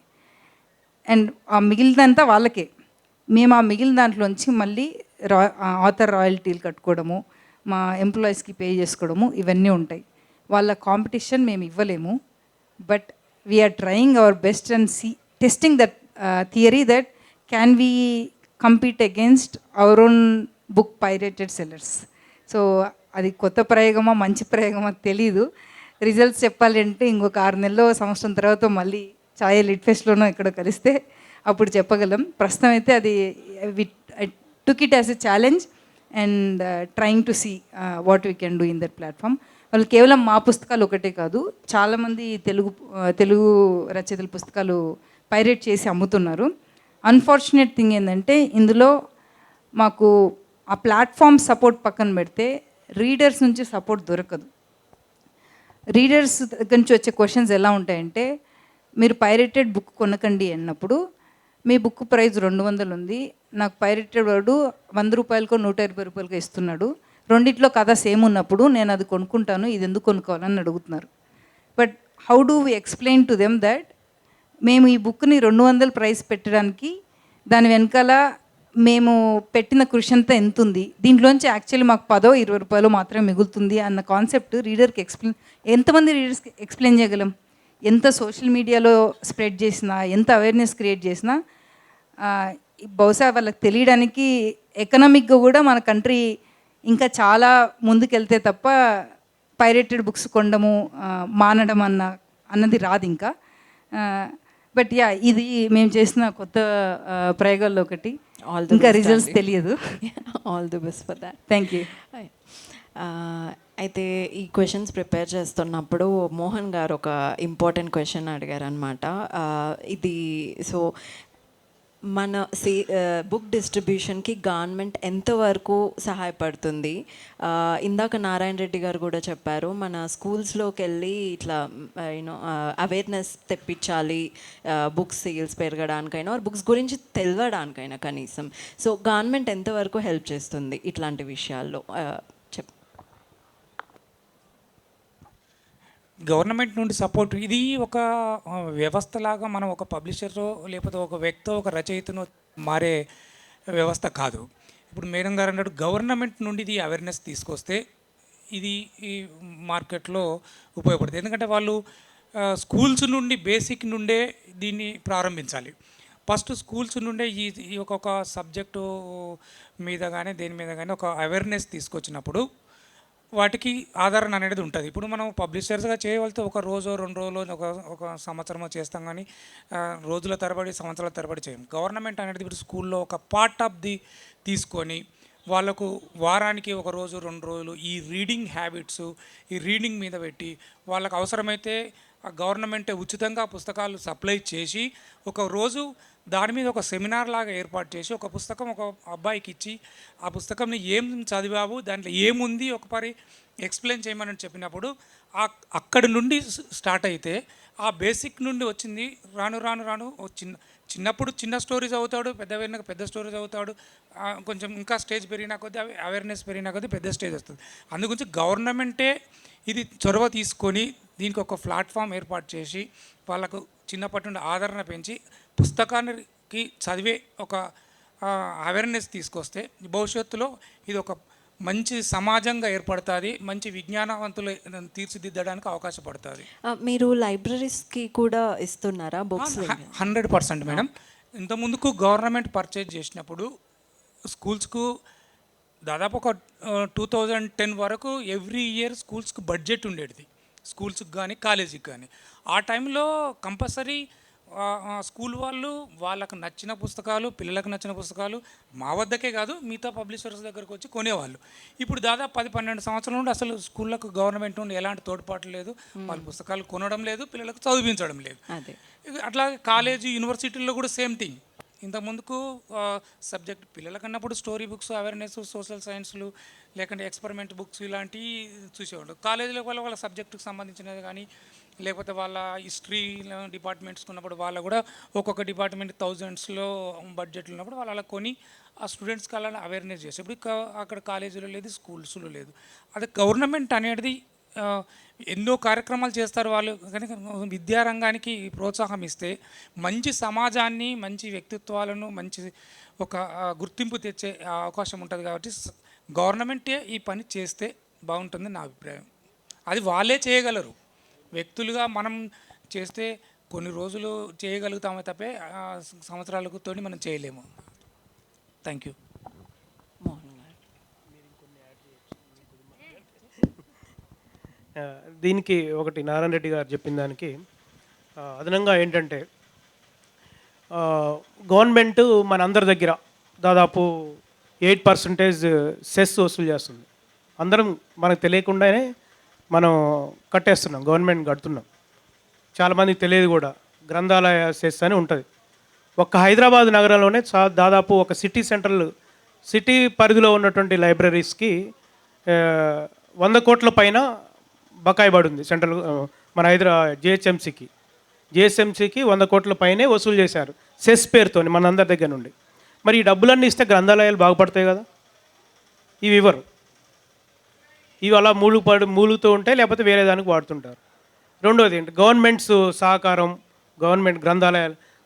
అండ్ ఆ మిగిలినంతా వాళ్ళకే. మేము ఆ మిగిలిన దాంట్లోంచి మళ్ళీ ఆథర్ రాయల్టీలు కట్టుకోవడము, మా ఎంప్లాయీస్కి పే చేసుకోవడము ఇవన్నీ ఉంటాయి. వాళ్ళ కాంపిటీషన్ మేము ఇవ్వలేము. But we're trying our best and testing that theory that can we compete against our own book pirated sellers. So అది కొత్త ప్రయోగమా మంచి ప్రయోగమా తెలీదు. రిజల్ట్స్ చెప్పాలంటే ఇంకొక 6 నెలల్లో సంవత్సరం తర్వాత మళ్ళీ ఛాయ లిట్ ఫెస్ట్లోనో ఎక్కడో కలిస్తే అప్పుడు చెప్పగలం. ప్రస్తుతం అయితే అది took it as a challenge and trying to see what we can do in that platform. వాళ్ళు కేవలం మా పుస్తకాలు ఒకటే కాదు, చాలామంది తెలుగు రచయితల పుస్తకాలు పైరేట్ చేసి అమ్ముతున్నారు. అన్ఫార్చునేట్ థింగ్ ఏంటంటే ఇందులో మాకు ఆ ప్లాట్ఫామ్ సపోర్ట్ పక్కన పెడితే రీడర్స్ నుంచి సపోర్ట్ దొరకదు. రీడర్స్ దగ్గర నుంచి వచ్చే క్వశ్చన్స్ ఎలా ఉంటాయంటే, మీరు పైరేటెడ్ బుక్ కొనకండి అన్నప్పుడు మీ బుక్ ప్రైస్ 200 ఉంది, నాకు పైరేటెడ్ వాడు 100 రూపాయలకో 120 రూపాయలకో ఇస్తున్నాడు, రెండిట్లో కథ సేమ్ ఉన్నప్పుడు నేను అది కొనుక్కుంటాను, ఇది ఎందుకు కొనుక్కోవాలని అడుగుతున్నారు. But how do we explain to them that మేము ఈ బుక్ని 200 ప్రైస్ పెట్టడానికి దాని వెనకాల మేము పెట్టిన కృషి అంతా ఎంత ఉంది, దీంట్లోంచి యాక్చువల్లీ మాకు 10-20 రూపాయలు మాత్రమే మిగులుతుంది అన్న కాన్సెప్ట్ రీడర్కి ఎంతమంది రీడర్స్కి ఎక్స్ప్లెయిన్ చేయగలం? ఎంత సోషల్ మీడియాలో స్ప్రెడ్ చేసినా, ఎంత అవేర్నెస్ క్రియేట్ చేసినా బహుశా వాళ్ళకి తెలియడానికి ఎకనామిక్గా కూడా మన కంట్రీ ఇంకా చాలా ముందుకెళ్తే తప్ప పైరేటెడ్ బుక్స్ కొనడము మానడం అన్నది రాదు ఇంకా. బట్ యా, ఇది మేము చేసిన కొత్త ప్రయోగాల్లో ఒకటి. ఇంకా రిజల్ట్స్ తెలియదు. All the best for that. Thank you. అయితే ఈ క్వశ్చన్స్ ప్రిపేర్ చేస్తున్నప్పుడు మోహన్ గారు ఒక ఇంపార్టెంట్ క్వశ్చన్ అడిగారనమాట. ఇది సో మన బుక్ డిస్ట్రిబ్యూషన్కి గవర్నమెంట్ ఎంతవరకు సహాయపడుతుంది? ఇందాక నారాయణ రెడ్డి గారు కూడా చెప్పారు, మన స్కూల్స్లోకి వెళ్ళి ఇట్లా యూనో అవేర్నెస్ తెప్పించాలి, బుక్స్ సేల్స్ పెరగడానికైనా బుక్స్ గురించి తెలియడానికైనా కనీసం. సో గవర్నమెంట్ ఎంతవరకు హెల్ప్ చేస్తుంది ఇట్లాంటి విషయాల్లో? గవర్నమెంట్ నుండి సపోర్ట్ ఇది ఒక వ్యవస్థలాగా, మనం ఒక పబ్లిషర్ లేకపోతే ఒక వ్యక్తి ఒక రచయితను మారే వ్యవస్థ కాదు. ఇప్పుడు మేడం గారు అన్నట్టు గవర్నమెంట్ నుండి ఇది అవేర్నెస్ తీసుకొస్తే ఇది ఈ మార్కెట్లో ఉపయోగపడుతుంది. ఎందుకంటే వాళ్ళు స్కూల్స్ నుండి బేసిక్ నుండే దీన్ని ప్రారంభించాలి. ఫస్ట్ స్కూల్స్ నుండే ఈ ఒక సబ్జెక్టు మీద కానీ దేని మీద కానీ ఒక అవేర్నెస్ తీసుకొచ్చినప్పుడు వాటికి ఆదరణ అనేది ఉంటుంది. ఇప్పుడు మనం పబ్లిషర్స్గా చేయవలతే ఒక రోజు 2 రోజులు ఒక సంవత్సరమో చేస్తాం, కానీ రోజుల తరబడి సంవత్సరాల తరబడి చేయం. గవర్నమెంట్ అనేది ఇప్పుడు స్కూల్లో ఒక పార్ట్ ఆఫ్ ది తీసుకొని వాళ్ళకు వారానికి 1 రోజు 2 రోజులు ఈ రీడింగ్ హ్యాబిట్స్, ఈ రీడింగ్ మీద పెట్టి వాళ్ళకు అవసరమైతే గవర్నమెంటే ఉచితంగా పుస్తకాలు సప్లై చేసి ఒక రోజు దాని మీద ఒక సెమినార్ లాగా ఏర్పాటు చేసి ఒక పుస్తకం ఒక అబ్బాయికి ఇచ్చి ఆ పుస్తకంని ఏం చదివావు, దాంట్లో ఏముంది ఒకసారి ఎక్స్ప్లెయిన్ చేయమని చెప్పినప్పుడు అక్కడి నుండి స్టార్ట్ అయితే ఆ బేసిక్ నుండి వచ్చింది రాను రాను రాను చిన్నప్పుడు చిన్న స్టోరీస్ చదువుతాడు, పెద్ద స్టోరీస్ చదువుతాడు, కొంచెం ఇంకా స్టేజ్ పెరిగినా కొద్దీ అవేర్నెస్ పెరిగినా కొద్దీ పెద్ద స్టేజ్ వస్తుంది. అందుగురించి గవర్నమెంటే ఇది చొరవ తీసుకొని దీనికి ఒక ప్లాట్ఫామ్ ఏర్పాటు చేసి వాళ్ళకు చిన్నప్పటి నుండి ఆదరణ పెంచి పుస్తకానికి చదివే ఒక అవేర్నెస్ తీసుకొస్తే భవిష్యత్తులో ఇది ఒక మంచి సమాజంగా ఏర్పడుతుంది, మంచి విజ్ఞానవంతులు తీర్చిదిద్దడానికి అవకాశం పడుతుంది. మీరు లైబ్రరీస్కి కూడా ఇస్తున్నారా బుక్స్? 100% మేడం. ఇంతకుముందుకు గవర్నమెంట్ పర్చేజ్ చేసినప్పుడు స్కూల్స్కు దాదాపు ఒక 2010 వరకు ఎవ్రీ ఇయర్ స్కూల్స్కి బడ్జెట్ ఉండేది, స్కూల్స్కి కానీ కాలేజీకి కానీ. ఆ టైంలో కంపల్సరీ స్కూల్ వాళ్ళు వాళ్ళకు నచ్చిన పుస్తకాలు, పిల్లలకు నచ్చిన పుస్తకాలు మా వద్దకే కాదు మిగతా పబ్లిషర్స్ దగ్గరకు వచ్చి కొనేవాళ్ళు. ఇప్పుడు దాదాపు 10-12 సంవత్సరాల నుండి అసలు స్కూళ్ళకు గవర్నమెంట్ నుండి ఎలాంటి తోడ్పాటు లేదు, వాళ్ళ పుస్తకాలు కొనడం లేదు, పిల్లలకు చదివించడం లేదు. అట్లాగే కాలేజీ యూనివర్సిటీల్లో కూడా సేమ్ థింగ్. ఇంతకుముందుకు సబ్జెక్ట్ పిల్లలకి అన్నప్పుడు స్టోరీ బుక్స్, అవేర్నెస్, సోషల్ సైన్స్లు లేకుంటే ఎక్స్పెరిమెంట్ బుక్స్ ఇలాంటివి చూసేవాళ్ళు. కాలేజీలో వాళ్ళ సబ్జెక్టుకు సంబంధించినది కానీ లేకపోతే వాళ్ళ హిస్టరీ డిపార్ట్మెంట్స్ ఉన్నప్పుడు వాళ్ళ కూడా ఒక్కొక్క డిపార్ట్మెంట్ థౌజండ్స్లో బడ్జెట్లు ఉన్నప్పుడు వాళ్ళు అలా కొని ఆ స్టూడెంట్స్కి అలా అవేర్నెస్ చేస్తాం. ఇప్పుడు అక్కడ కాలేజీలో లేదు, స్కూల్స్లో లేదు. అదే గవర్నమెంట్ అనేది ఎన్నో కార్యక్రమాలు చేస్తారు వాళ్ళు. కనుక విద్యారంగానికి ప్రోత్సాహం ఇస్తే మంచి సమాజాన్ని, మంచి వ్యక్తిత్వాలను, మంచి ఒక గుర్తింపు తెచ్చే అవకాశం ఉంటుంది. కాబట్టి గవర్నమెంటే ఈ పని చేస్తే బాగుంటుంది నా అభిప్రాయం. అది వాళ్ళే చేయగలరు. వ్యక్తులుగా మనం చేస్తే కొన్ని రోజులు చేయగలుగుతామే తప్పే సంవత్సరాలకు తోటి మనం చేయలేము. Thank you. మోహన్ గారు. దీనికి ఒకటి నారాయణ రెడ్డి గారు చెప్పిన దానికి అదనంగా ఏంటంటే గవర్నమెంట్ మన అందరి దగ్గర దాదాపు 8% సెస్ వసూలు చేస్తుంది. అందరం మనకు తెలియకుండానే మనం కట్టేస్తున్నాం, గవర్నమెంట్ కడుతున్నాం. చాలామందికి తెలియదు కూడా, గ్రంథాలయ సెస్ అని ఉంటుంది. ఒక్క హైదరాబాద్ నగరంలోనే దాదాపు ఒక సిటీ పరిధిలో ఉన్నటువంటి లైబ్రరీస్కి 100 కోట్ల పైన బకాయి పడింది సెంట్రల్ మన జిహెచ్ఎంసీకి 100 కోట్ల పైనే వసూలు చేశారు సెస్ పేరుతో మనందరి దగ్గర నుండి. మరి ఈ డబ్బులన్నీ ఇస్తే గ్రంథాలయాలు బాగుపడతాయి కదా, ఇవి ఇవ్వరు. ఇవి అలా మూలుగుతూ ఉంటాయి, లేకపోతే వేరే దానికి వాడుతుంటారు. రెండోది ఏంటి, గవర్నమెంట్స్ సహకారం, గవర్నమెంట్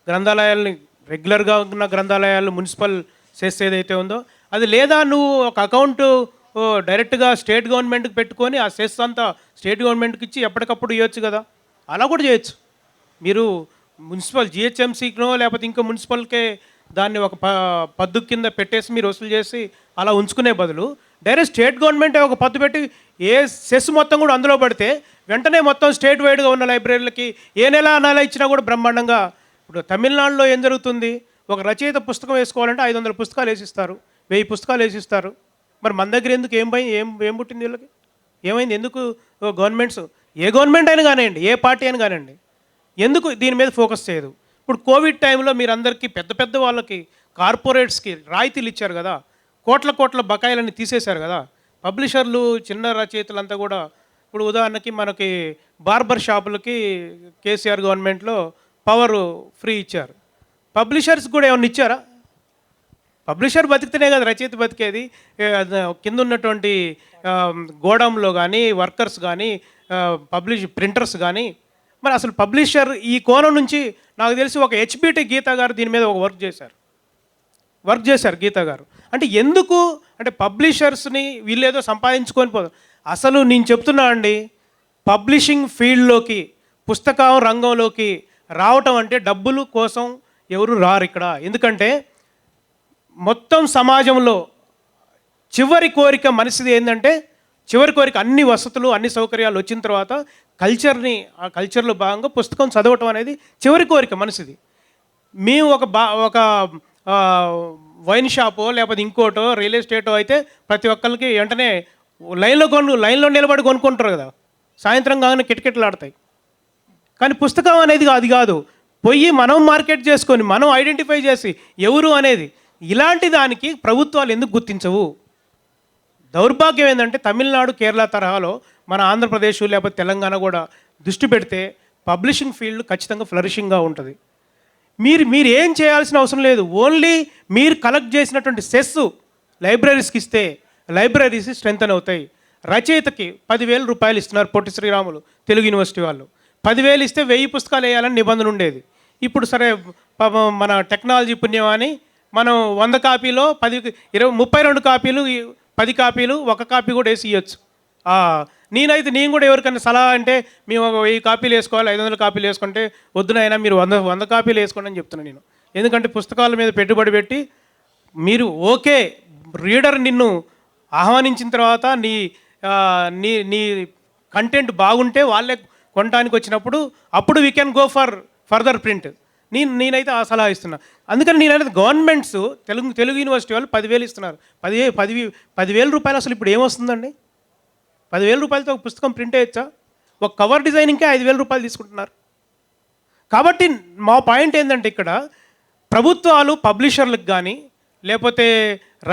గ్రంథాలయాల్ని రెగ్యులర్గా ఉన్న గ్రంథాలయాలు మున్సిపల్ సెస్ ఏదైతే ఉందో అది, లేదా నువ్వు ఒక అకౌంట్ డైరెక్ట్గా స్టేట్ గవర్నమెంట్కి పెట్టుకొని ఆ సెస్ అంతా స్టేట్ గవర్నమెంట్కి ఇచ్చి ఎప్పటికప్పుడు ఇవ్వచ్చు కదా, అలా కూడా చేయొచ్చు. మీరు మున్సిపల్ జిహెచ్ఎంసీకినో లేకపోతే ఇంకా మున్సిపల్కే దాన్ని ఒక పద్దు కింద పెట్టేసి మీరు వసూలు చేసి అలా ఉంచుకునే బదులు డైరెక్ట్ స్టేట్ గవర్నమెంటే ఒక పద్దు పెట్టి ఏ సెస్ మొత్తం కూడా అందులో పడితే వెంటనే మొత్తం స్టేట్ వైడ్గా ఉన్న లైబ్రరీలకి ఏ నెల ఇచ్చినా కూడా బ్రహ్మాండంగా. ఇప్పుడు తమిళనాడులో ఏం జరుగుతుంది, ఒక రచయిత పుస్తకం వేసుకోవాలంటే 500 పుస్తకాలు వేసిస్తారు, 1000 పుస్తకాలు వేసిస్తారు. మరి మన దగ్గర ఎందుకు ఏం పుట్టింది వీళ్ళకి, ఏమైంది? ఎందుకు గవర్నమెంట్స్, ఏ గవర్నమెంట్ అయినా కానివ్వండి, ఏ పార్టీ అయినా కానివ్వండి, ఎందుకు దీని మీద ఫోకస్ చేయదు? ఇప్పుడు కోవిడ్ టైంలో మీరు అందరికీ పెద్ద వాళ్ళకి కార్పొరేట్స్కి రాయితీలు ఇచ్చారు కదా, కోట్ల బకాయిలన్నీ తీసేశారు కదా. పబ్లిషర్లు, చిన్న రచయితలంతా కూడా, ఇప్పుడు ఉదాహరణకి మనకి బార్బర్ షాపులకి కేసీఆర్ గవర్నమెంట్లో పవర్ ఫ్రీ ఇచ్చారు. పబ్లిషర్స్ కూడా ఏమన్నా ఇచ్చారా? పబ్లిషర్ బతికితేనే కదా రచయిత బతికేది. కింద ఉన్నటువంటి గోడౌన్లో కానీ వర్కర్స్ కానీ ప్రింటర్స్ కానీ. మరి అసలు పబ్లిషర్ ఈ కోణం నుంచి నాకు తెలిసి ఒక హెచ్బిటి గీతా గారు దీని మీద ఒక వర్క్ చేశారు గీతా గారు. అంటే ఎందుకు అంటే పబ్లిషర్స్ని వీళ్ళేదో సంపాదించుకొని పోతారు. అసలు నేను చెప్తున్నా అండి, పబ్లిషింగ్ ఫీల్డ్లోకి, పుస్తకం రంగంలోకి రావటం అంటే డబ్బుల కోసం ఎవరు రారు ఇక్కడ. ఎందుకంటే మొత్తం సమాజంలో చివరి కోరిక మనిషిది ఏంటంటే, చివరి కోరిక అన్ని వసతులు, అన్ని సౌకర్యాలు వచ్చిన తర్వాత ఆ కల్చర్లో భాగంగా పుస్తకం చదవటం అనేది చివరి కోరిక మనిషిది. మేము ఒక వైన్ షాపో లేకపోతే ఇంకోటో రియల్ ఎస్టేటో అయితే ప్రతి ఒక్కరికి వెంటనే లైన్లో నిలబడి కొనుక్కుంటారు కదా, సాయంత్రం కాగానే కిటకిటలు ఆడతాయి. కానీ పుస్తకం అనేది అది కాదు, పోయి మనం మార్కెట్ చేసుకొని మనం ఐడెంటిఫై చేసి ఎవరు అనేది. ఇలాంటి దానికి ప్రభుత్వాలు ఎందుకు గుర్తించవు? దౌర్భాగ్యం ఏంటంటే తమిళనాడు, కేరళ తరహాలో మన ఆంధ్రప్రదేశ్ లేకపోతే తెలంగాణ కూడా దృష్టి పెడితే పబ్లిషింగ్ ఫీల్డ్ ఖచ్చితంగా ఫ్లరిషింగ్గా ఉంటుంది. మీరు ఏం చేయాల్సిన అవసరం లేదు. ఓన్లీ మీరు కలెక్ట్ చేసినటువంటి సెస్ లైబ్రరీస్కి ఇస్తే లైబ్రరీస్ స్ట్రెంథన్ అవుతాయి. రచయితకి 10,000 రూపాయలు ఇస్తున్నారు పొట్టి శ్రీరాములు తెలుగు యూనివర్సిటీ వాళ్ళు. 10,000 ఇస్తే 1000 పుస్తకాలు వేయాలని నిబంధన ఉండేది. ఇప్పుడు సరే మన టెక్నాలజీ పుణ్యమని మనం 100 కాపీలో 32 కాపీలు, 10 కాపీలు, 1 కాపీ కూడా వేసి ఇవ్వచ్చు. నేను కూడా ఎవరికైనా సలహా అంటే మేము 1000 కాపీలు వేసుకోవాలి, 500 కాపీలు వేసుకుంటే వద్దునైనా మీరు 100 కాపీలు వేసుకోండి అని చెప్తున్నాను నేను. ఎందుకంటే పుస్తకాల మీద పెట్టుబడి పెట్టి మీరు ఓకే రీడర్ నిన్ను ఆహ్వానించిన తర్వాత నీ కంటెంట్ బాగుంటే వాళ్ళే కొనడానికి వచ్చినప్పుడు అప్పుడు we can go for further print. నేనైతే ఆ సలహా ఇస్తున్నా. అందుకని నేనైతే గవర్నమెంట్స్ తెలుగు యూనివర్సిటీ వాళ్ళు 10,000 ఇస్తున్నారు. 10,000 రూపాయలు అసలు ఇప్పుడు ఏమొస్తుందండి? 10,000 రూపాయలతో ఒక పుస్తకం ప్రింట్ అయ్యొచ్చా? ఒక కవర్ డిజైనింగ్కే 5,000 రూపాయలు తీసుకుంటున్నారు. కాబట్టి మా పాయింట్ ఏంటంటే ఇక్కడ ప్రభుత్వాలు పబ్లిషర్లకు కానీ లేకపోతే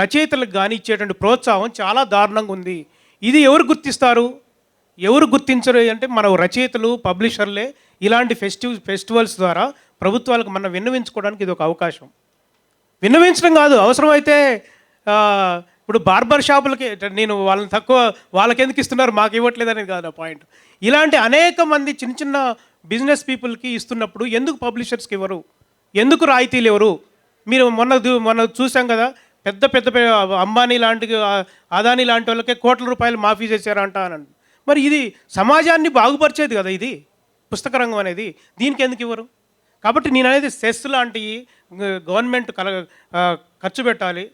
రచయితలకు కానీ ఇచ్చేటువంటి ప్రోత్సాహం చాలా దారుణంగా ఉంది. ఇది ఎవరు గుర్తిస్తారు, ఎవరు గుర్తించరు అంటే మన రచయితలు, పబ్లిషర్లే. ఇలాంటి ఫెస్టివల్స్ ద్వారా ప్రభుత్వాలకు మనం విన్నవించుకోవడానికి ఇది ఒక అవకాశం. విన్నవించడం కాదు, అవసరమైతే ఆ, ఇప్పుడు బార్బర్ షాపులకి నేను వాళ్ళని తక్కువ వాళ్ళకి ఎందుకు ఇస్తున్నారు మాకు ఇవ్వట్లేదు అనేది కాదు నా పాయింట్. ఇలాంటి అనేక మంది చిన్న చిన్న బిజినెస్ పీపుల్కి ఇస్తున్నప్పుడు ఎందుకు పబ్లిషర్స్కి ఇవ్వరు, ఎందుకు రాయితీలు ఇవ్వరు? మీరు మొన్న చూసాం కదా, పెద్ద పెద్ద అంబానీ లాంటి అదానీ లాంటి వాళ్ళకే కోట్ల రూపాయలు మాఫీ చేశారంట అని. మరి ఇది సమాజాన్ని బాగుపరిచేది కదా ఇది పుస్తక రంగం అనేది, దీనికి ఎందుకు ఇవ్వరు? కాబట్టి నేను అనేది సెస్ లాంటివి గవర్నమెంట్ ఖర్చు పెట్టాలి,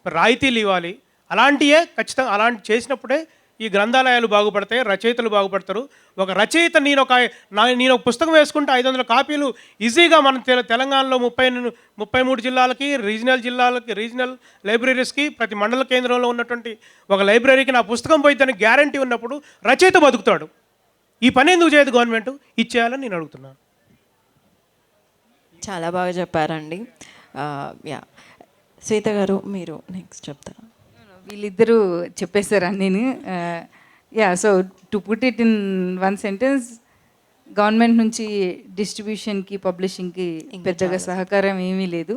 రాయితీలు ఇవ్వాలి. అలాంటివే ఖచ్చితంగా అలాంటి చేసినప్పుడే ఈ గ్రంథాలయాలు బాగుపడతాయి, రచయితలు బాగుపడతారు. ఒక రచయిత నేను ఒక పుస్తకం వేసుకుంటే 500 కాపీలు ఈజీగా మన తెలంగాణలో 33 జిల్లాలకి, రీజనల్ లైబ్రరీస్కి, ప్రతి మండల కేంద్రంలో ఉన్నటువంటి ఒక లైబ్రరీకి నా పుస్తకం పోయిద్దని గ్యారంటీ ఉన్నప్పుడు రచయిత బతుకుతాడు. ఈ పని ఎందుకు చేయదు గవర్నమెంట్? ఇచ్చేయాలని నేను అడుగుతున్నాను. చాలా బాగా చెప్పారండి. యా, శ్వేత గారు మీరు నెక్స్ట్ చెప్తారా? వీళ్ళిద్దరూ చెప్పేశారా నేను? Yeah, so to put it in one sentence, government నుంచి డిస్ట్రిబ్యూషన్కి పబ్లిషింగ్కి పెద్దగా సహకారం ఏమీ లేదు.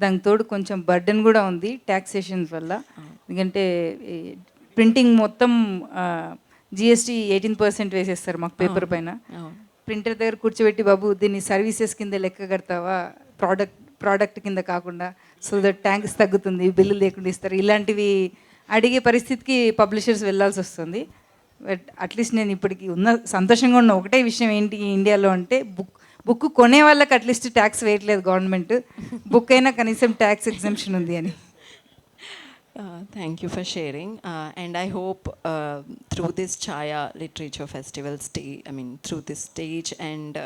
దానికి తోడు కొంచెం బర్డెన్ కూడా ఉంది ట్యాక్సేషన్స్ వల్ల. ఎందుకంటే ప్రింటింగ్ మొత్తం GST 18% వేసేస్తారు మాకు పేపర్ పైన. ప్రింటర్ దగ్గర కూర్చోబెట్టి, బాబు దీన్ని సర్వీసెస్ కింద లెక్క కడతావా, ప్రోడక్ట్ కింద కాకుండా, సో దట్ ట్యాంక్స్ తగ్గుతుంది, బిల్లు లేకుండా ఇస్తారు. ఇలాంటివి అడిగే పరిస్థితికి పబ్లిషర్స్ వెళ్ళాల్సి వస్తుంది. బట్ అట్లీస్ట్ నేను ఇప్పటికి సంతోషంగా ఉన్న ఒకటే విషయం ఏంటి ఇండియాలో అంటే, బుక్ కొనే వాళ్ళకి అట్లీస్ట్ ట్యాక్స్ వేయట్లేదు గవర్నమెంట్. బుక్ అయినా కనీసం ట్యాక్స్ ఎగ్జంప్షన్ ఉంది అని. Thank you for sharing, and I hope through this Chaya Literature Festival through this stage and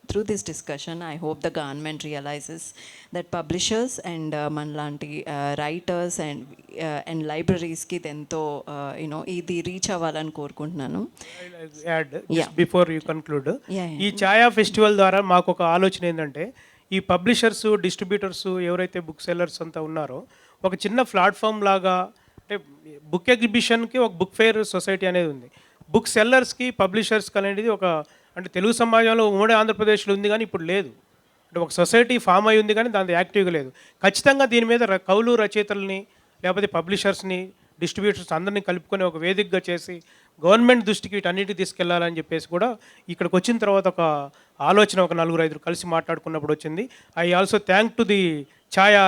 through this discussion, I hope the government realizes that publishers and manlanti writers and libraries ki dento idi reach avvalani korukuntunnanu. Add before you conclude, ఈ ఛాయా festival ద్వారా మాకు ఒక ఆలోచన ఏంటంటే, ఈ publishers, distributors ఎవరైతే book sellers అంతా ఉన్నారో, ఒక చిన్న ప్లాట్ఫామ్ లాగా, అంటే బుక్ ఎగ్జిబిషన్కి ఒక బుక్ ఫెయిర్ సొసైటీ అనేది ఉంది. బుక్ సెల్లర్స్కి, పబ్లిషర్స్కి అనేది ఒక, అంటే తెలుగు సమాజంలో ఉమ్మడి ఆంధ్రప్రదేశ్లో ఉంది కానీ ఇప్పుడు లేదు. అంటే ఒక సొసైటీ ఫామ్ అయి ఉంది కానీ దాని యాక్టివ్గా లేదు. ఖచ్చితంగా దీని మీద కవులు, రచయితల్ని, లేకపోతే పబ్లిషర్స్ని, డిస్ట్రిబ్యూటర్స్ అందరినీ కలుపుకొని ఒక వేదికగా చేసి గవర్నమెంట్ దృష్టికి వీటన్నిటికి తీసుకెళ్లాలని చెప్పేసి కూడా ఇక్కడికి వచ్చిన తర్వాత ఒక ఆలోచన, ఒక 4-5 కలిసి మాట్లాడుకున్నప్పుడు వచ్చింది. I also thank to the Chhaya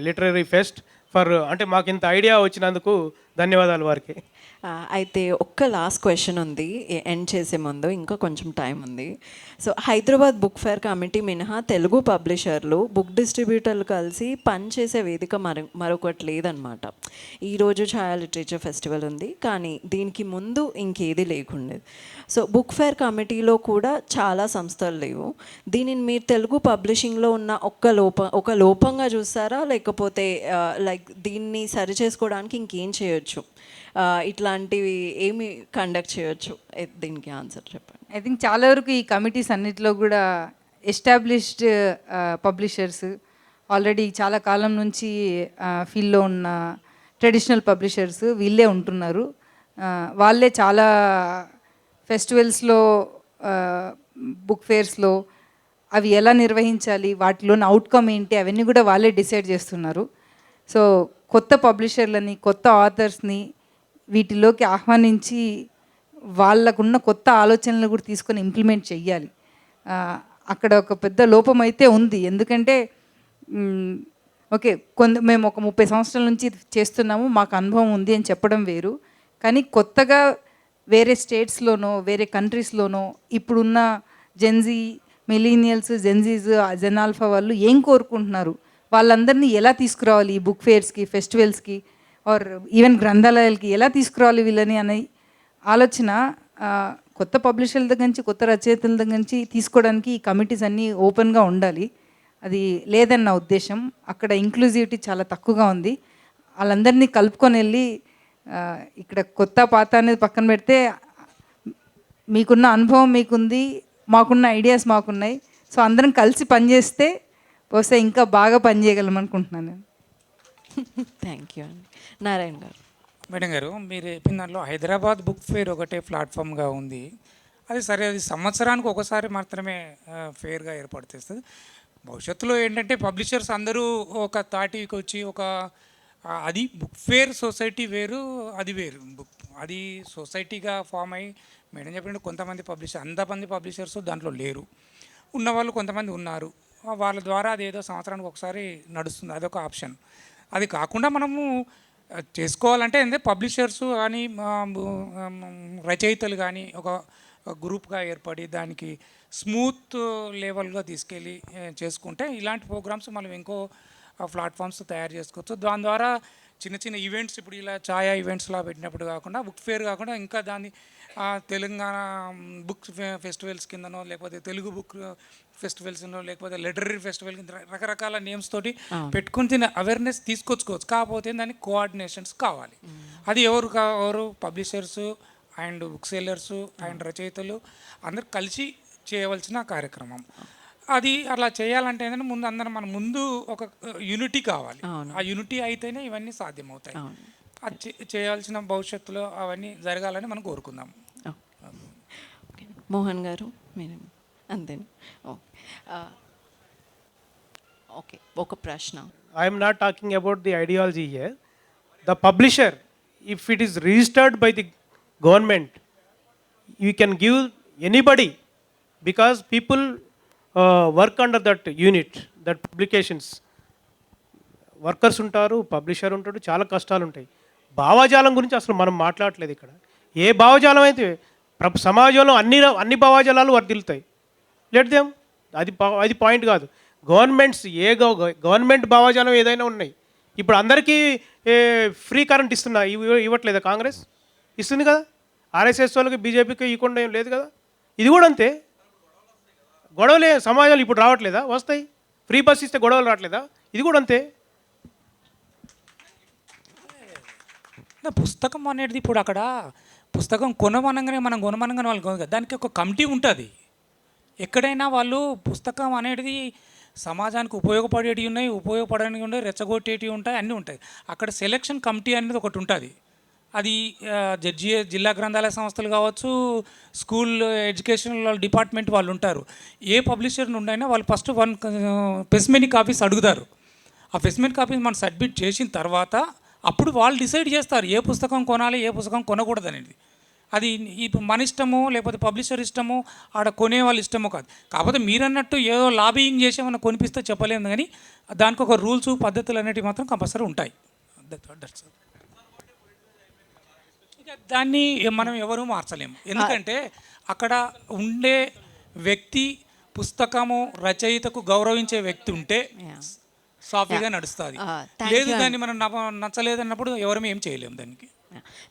literary pest for, అంటే మాకు ఇంత ఐడియా వచ్చినందుకు ధన్యవాదాలు వారికి. అయితే ఒక్క లాస్ట్ క్వశ్చన్ ఉంది ఎండ్ చేసే ముందు, ఇంకా కొంచెం టైం ఉంది. So Hyderabad book fair committee మినహా తెలుగు పబ్లిషర్లు, బుక్ డిస్ట్రిబ్యూటర్లు కలిసి పనిచేసే వేదిక మరొకటి లేదనమాట. ఈరోజు ఛాయా లిటరేచర్ ఫెస్టివల్ ఉంది, కానీ దీనికి ముందు ఇంకేది లేకుండేది. సో బుక్ ఫేర్ కమిటీలో కూడా చాలా సంస్థలు లేవు. దీనిని మీరు తెలుగు పబ్లిషింగ్లో ఉన్న ఒక లోపంగా చూస్తారా, లేకపోతే లైక్ దీన్ని సరి చేసుకోవడానికి ఇంకేం చేయొచ్చు, ఇట్లాంటివి ఏమి కండక్ట్ చేయొచ్చు? దీనికి ఆన్సర్ చెప్పండి. ఐ థింక్ చాలా వరకు ఈ కమిటీస్ అన్నిటిలో కూడా ఎస్టాబ్లిష్డ్ పబ్లిషర్స్, ఆల్రెడీ చాలా కాలం నుంచి ఫీల్డ్లో ఉన్న ట్రెడిషనల్ పబ్లిషర్స్ వీళ్ళే ఉంటున్నారు. వాళ్ళే చాలా ఫెస్టివల్స్లో, బుక్ ఫేర్స్లో అవి ఎలా నిర్వహించాలి, వాటిలోని అవుట్కమ్ ఏంటి, అవన్నీ కూడా వాళ్ళే డిసైడ్ చేస్తున్నారు. సో కొత్త పబ్లిషర్లని, కొత్త ఆథర్స్ని వీటిలోకి ఆహ్వానించి వాళ్ళకున్న కొత్త ఆలోచనలు కూడా తీసుకొని ఇంప్లిమెంట్ చెయ్యాలి. అక్కడ ఒక పెద్ద లోపం అయితే ఉంది. ఎందుకంటే ఓకే, మేము ఒక 30 సంవత్సరాల నుంచి చేస్తున్నాము, మాకు అనుభవం ఉంది అని చెప్పడం వేరు. కానీ కొత్తగా వేరే స్టేట్స్లోనో, వేరే కంట్రీస్లోనో ఇప్పుడున్న జెన్జీ, మిలీనియల్స్, జెన్జీస్, జెనాల్ఫా వాళ్ళు ఏం కోరుకుంటున్నారు, వాళ్ళందరినీ ఎలా తీసుకురావాలి ఈ బుక్ ఫేర్స్కి, ఫెస్టివల్స్కి, ఆర్ ఈవెన్ గ్రంథాలయాలకి ఎలా తీసుకురావాలి వీళ్ళని అనే ఆలోచన కొత్త పబ్లిషర్ల దగ్గర నుంచి, కొత్త రచయితల దగ్గర నుంచి తీసుకోవడానికి ఈ కమిటీస్ అన్నీ ఓపెన్గా ఉండాలి. అది లేదని నా ఉద్దేశం. అక్కడ ఇంక్లూజివిటీ చాలా తక్కువగా ఉంది. వాళ్ళందరినీ కలుపుకొని వెళ్ళి, ఇక్కడ కొత్త పాత అనేది పక్కన పెడితే మీకున్న అనుభవం మీకుంది, మాకున్న ఐడియాస్ మాకున్నాయి. సో అందరం కలిసి పనిచేస్తే బహుశా ఇంకా బాగా పనిచేయగలం అనుకుంటున్నాను నేను. థ్యాంక్ యూ అండి. నారాయణ గారు. మేడం గారు, మీరు చెప్పిన దాంట్లో హైదరాబాద్ బుక్ ఫేర్ ఒకటే ప్లాట్ఫామ్గా ఉంది. అది సరే, అది సంవత్సరానికి ఒకసారి మాత్రమే ఫేర్గా ఏర్పాటు చేస్తుంది. భవిష్యత్తులో ఏంటంటే పబ్లిషర్స్ అందరూ ఒక తాటికి వచ్చి అది బుక్ ఫేర్ సొసైటీ వేరు, అది వేరు. అది సొసైటీగా ఫామ్ అయ్యి మేడం చెప్పినట్టు కొంతమంది అంతమంది పబ్లిషర్స్ దాంట్లో లేరు. ఉన్నవాళ్ళు కొంతమంది ఉన్నారు. వాళ్ళ ద్వారా అదేదో సంవత్సరానికి ఒకసారి నడుస్తుంది, అదొక ఆప్షన్. అది కాకుండా మనము చేసుకోవాలంటే ఏంటంటే పబ్లిషర్స్ కానీ రచయితలు కానీ ఒక గ్రూప్గా ఏర్పడి దానికి స్మూత్ లెవెల్గా తీసుకెళ్ళి చేసుకుంటే ఇలాంటి ప్రోగ్రామ్స్ మనం ఇంకో ప్లాట్ఫామ్స్ తయారు చేసుకోవచ్చు. దాని ద్వారా చిన్న చిన్న ఈవెంట్స్ ఇప్పుడు ఇలా ఛాయా ఈవెంట్స్లా పెట్టినప్పుడు కాకుండా బుక్ ఫేర్ కాకుండా ఇంకా దాన్ని తెలంగాణ బుక్ ఫెస్టివల్స్ కిందనో లేకపోతే తెలుగు బుక్ ఫెస్టివల్స్నో లేకపోతే లిటరరీ ఫెస్టివల్ కింద రకరకాల నేమ్స్ తోటి పెట్టుకుని తిన అవేర్నెస్ తీసుకొచ్చుకోవచ్చు. కాకపోతే దానికి కోఆర్డినేషన్స్ కావాలి. అది ఎవరు publishers and book sellers and రచయితలు అందరు కలిసి చేయవలసిన కార్యక్రమం. అది అలా చేయాలంటే ఏంటంటే మన ముందు ఒక యూనిటీ కావాలి. ఆ యూనిటీ అయితేనే ఇవన్నీ సాధ్యమవుతాయి. అది చేయాల్సిన భవిష్యత్తులో అవన్నీ జరగాలని మనం కోరుకుందాం. మోహన్ గారు మీరు అంతేనా? ఓకే, ఒక ప్రశ్న. I'm not talking about the ideology here. The publisher, if it is registered by the government, you can give anybody, because people work under that unit, that publications. Workers ఉంటారు, పబ్లిషర్ ఉంటాడు, చాలా కష్టాలు ఉంటాయి. భావజాలం గురించి అసలు మనం మాట్లాడలేదు ఇక్కడ. ఏ భావజాలం అయితే సమాజంలో అన్ని భావజాలాలు వర్ధిల్లుతాయి. లెట్ దెమ్, అది పాయింట్ కాదు. గవర్నమెంట్ భావజాలం ఏదైనా ఉన్నాయి. ఇప్పుడు అందరికీ ఫ్రీ కరెంట్ ఇవ్వట్లేదా? కాంగ్రెస్ ఇస్తుంది కదా. ఆర్ఎస్ఎస్ వాళ్ళకి బీజేపీకి ఇవ్వకుండా ఏం లేదు కదా. ఇది కూడా అంతే. గొడవలే సమాజాలు ఇప్పుడు రావట్లేదా? వస్తాయి. ఫ్రీ బస్ ఇస్తే గొడవలు రావట్లేదా? ఇది కూడా అంతే. పుస్తకం అనేది ఇప్పుడు అక్కడ పుస్తకం కొనమనగానే వాళ్ళు కొనగా దానికి ఒక కమిటీ ఉంటుంది. ఎక్కడైనా వాళ్ళు పుస్తకం అనేది సమాజానికి ఉపయోగపడేవి ఉన్నాయి, ఉపయోగపడేవి ఉన్నాయి, రెచ్చగొట్టేటివి ఉంటాయి, అన్నీ ఉంటాయి. అక్కడ సెలక్షన్ కమిటీ అనేది ఒకటి ఉంటుంది. అది జిల్లా గ్రంథాలయ సంస్థలు కావచ్చు, స్కూల్ ఎడ్యుకేషన్ డిపార్ట్మెంట్ వాళ్ళు ఉంటారు. ఏ పబ్లిషర్ నుండి అయినా వాళ్ళు ఫస్ట్ 1 స్పెసిమెన్ కాపీస్ అడుగుతారు. ఆ స్పెసిమెన్ కాపీస్ మనం సబ్మిట్ చేసిన తర్వాత అప్పుడు వాళ్ళు డిసైడ్ చేస్తారు ఏ పుస్తకం కొనాలి, ఏ పుస్తకం కొనకూడదు అనేది. అది ఇప్పుడు మన ఇష్టమో లేకపోతే పబ్లిషర్ ఇష్టమో ఆడ కొనే వాళ్ళ ఇష్టమో కాదు. కాకపోతే మీరన్నట్టు ఏదో లాబియింగ్ చేసి మనం కొనిపిస్తే చెప్పలేము, కానీ దానికి ఒక రూల్స్ పద్ధతులు అనేవి మాత్రం కంపల్సరీ ఉంటాయి. దాన్ని మనం ఎవరూ మార్చలేము. ఎందుకంటే అక్కడ ఉండే వ్యక్తి, పుస్తకము రచయితకు గౌరవించే వ్యక్తి ఉంటే సాఫీగా నడుస్తుంది. లేదు దాన్ని మనం నచ్చలేదన్నప్పుడు ఎవరు ఏం చేయలేము దానికి.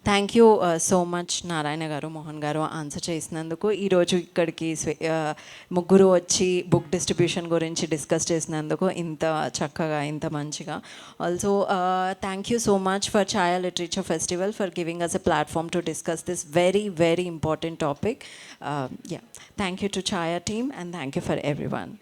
Thank you so much Narayana గారు, మోహన్ గారు ఆన్సర్ చేసినందుకు. ఈరోజు ఇక్కడికి ముగ్గురు వచ్చి బుక్ డిస్ట్రిబ్యూషన్ గురించి డిస్కస్ చేసినందుకు ఇంత చక్కగా, ఇంత మంచిగా. Also thank you so much for Chhaya literature festival for giving us a platform to discuss this very very important topic. Thank you to Chhaya team and thank you for every one.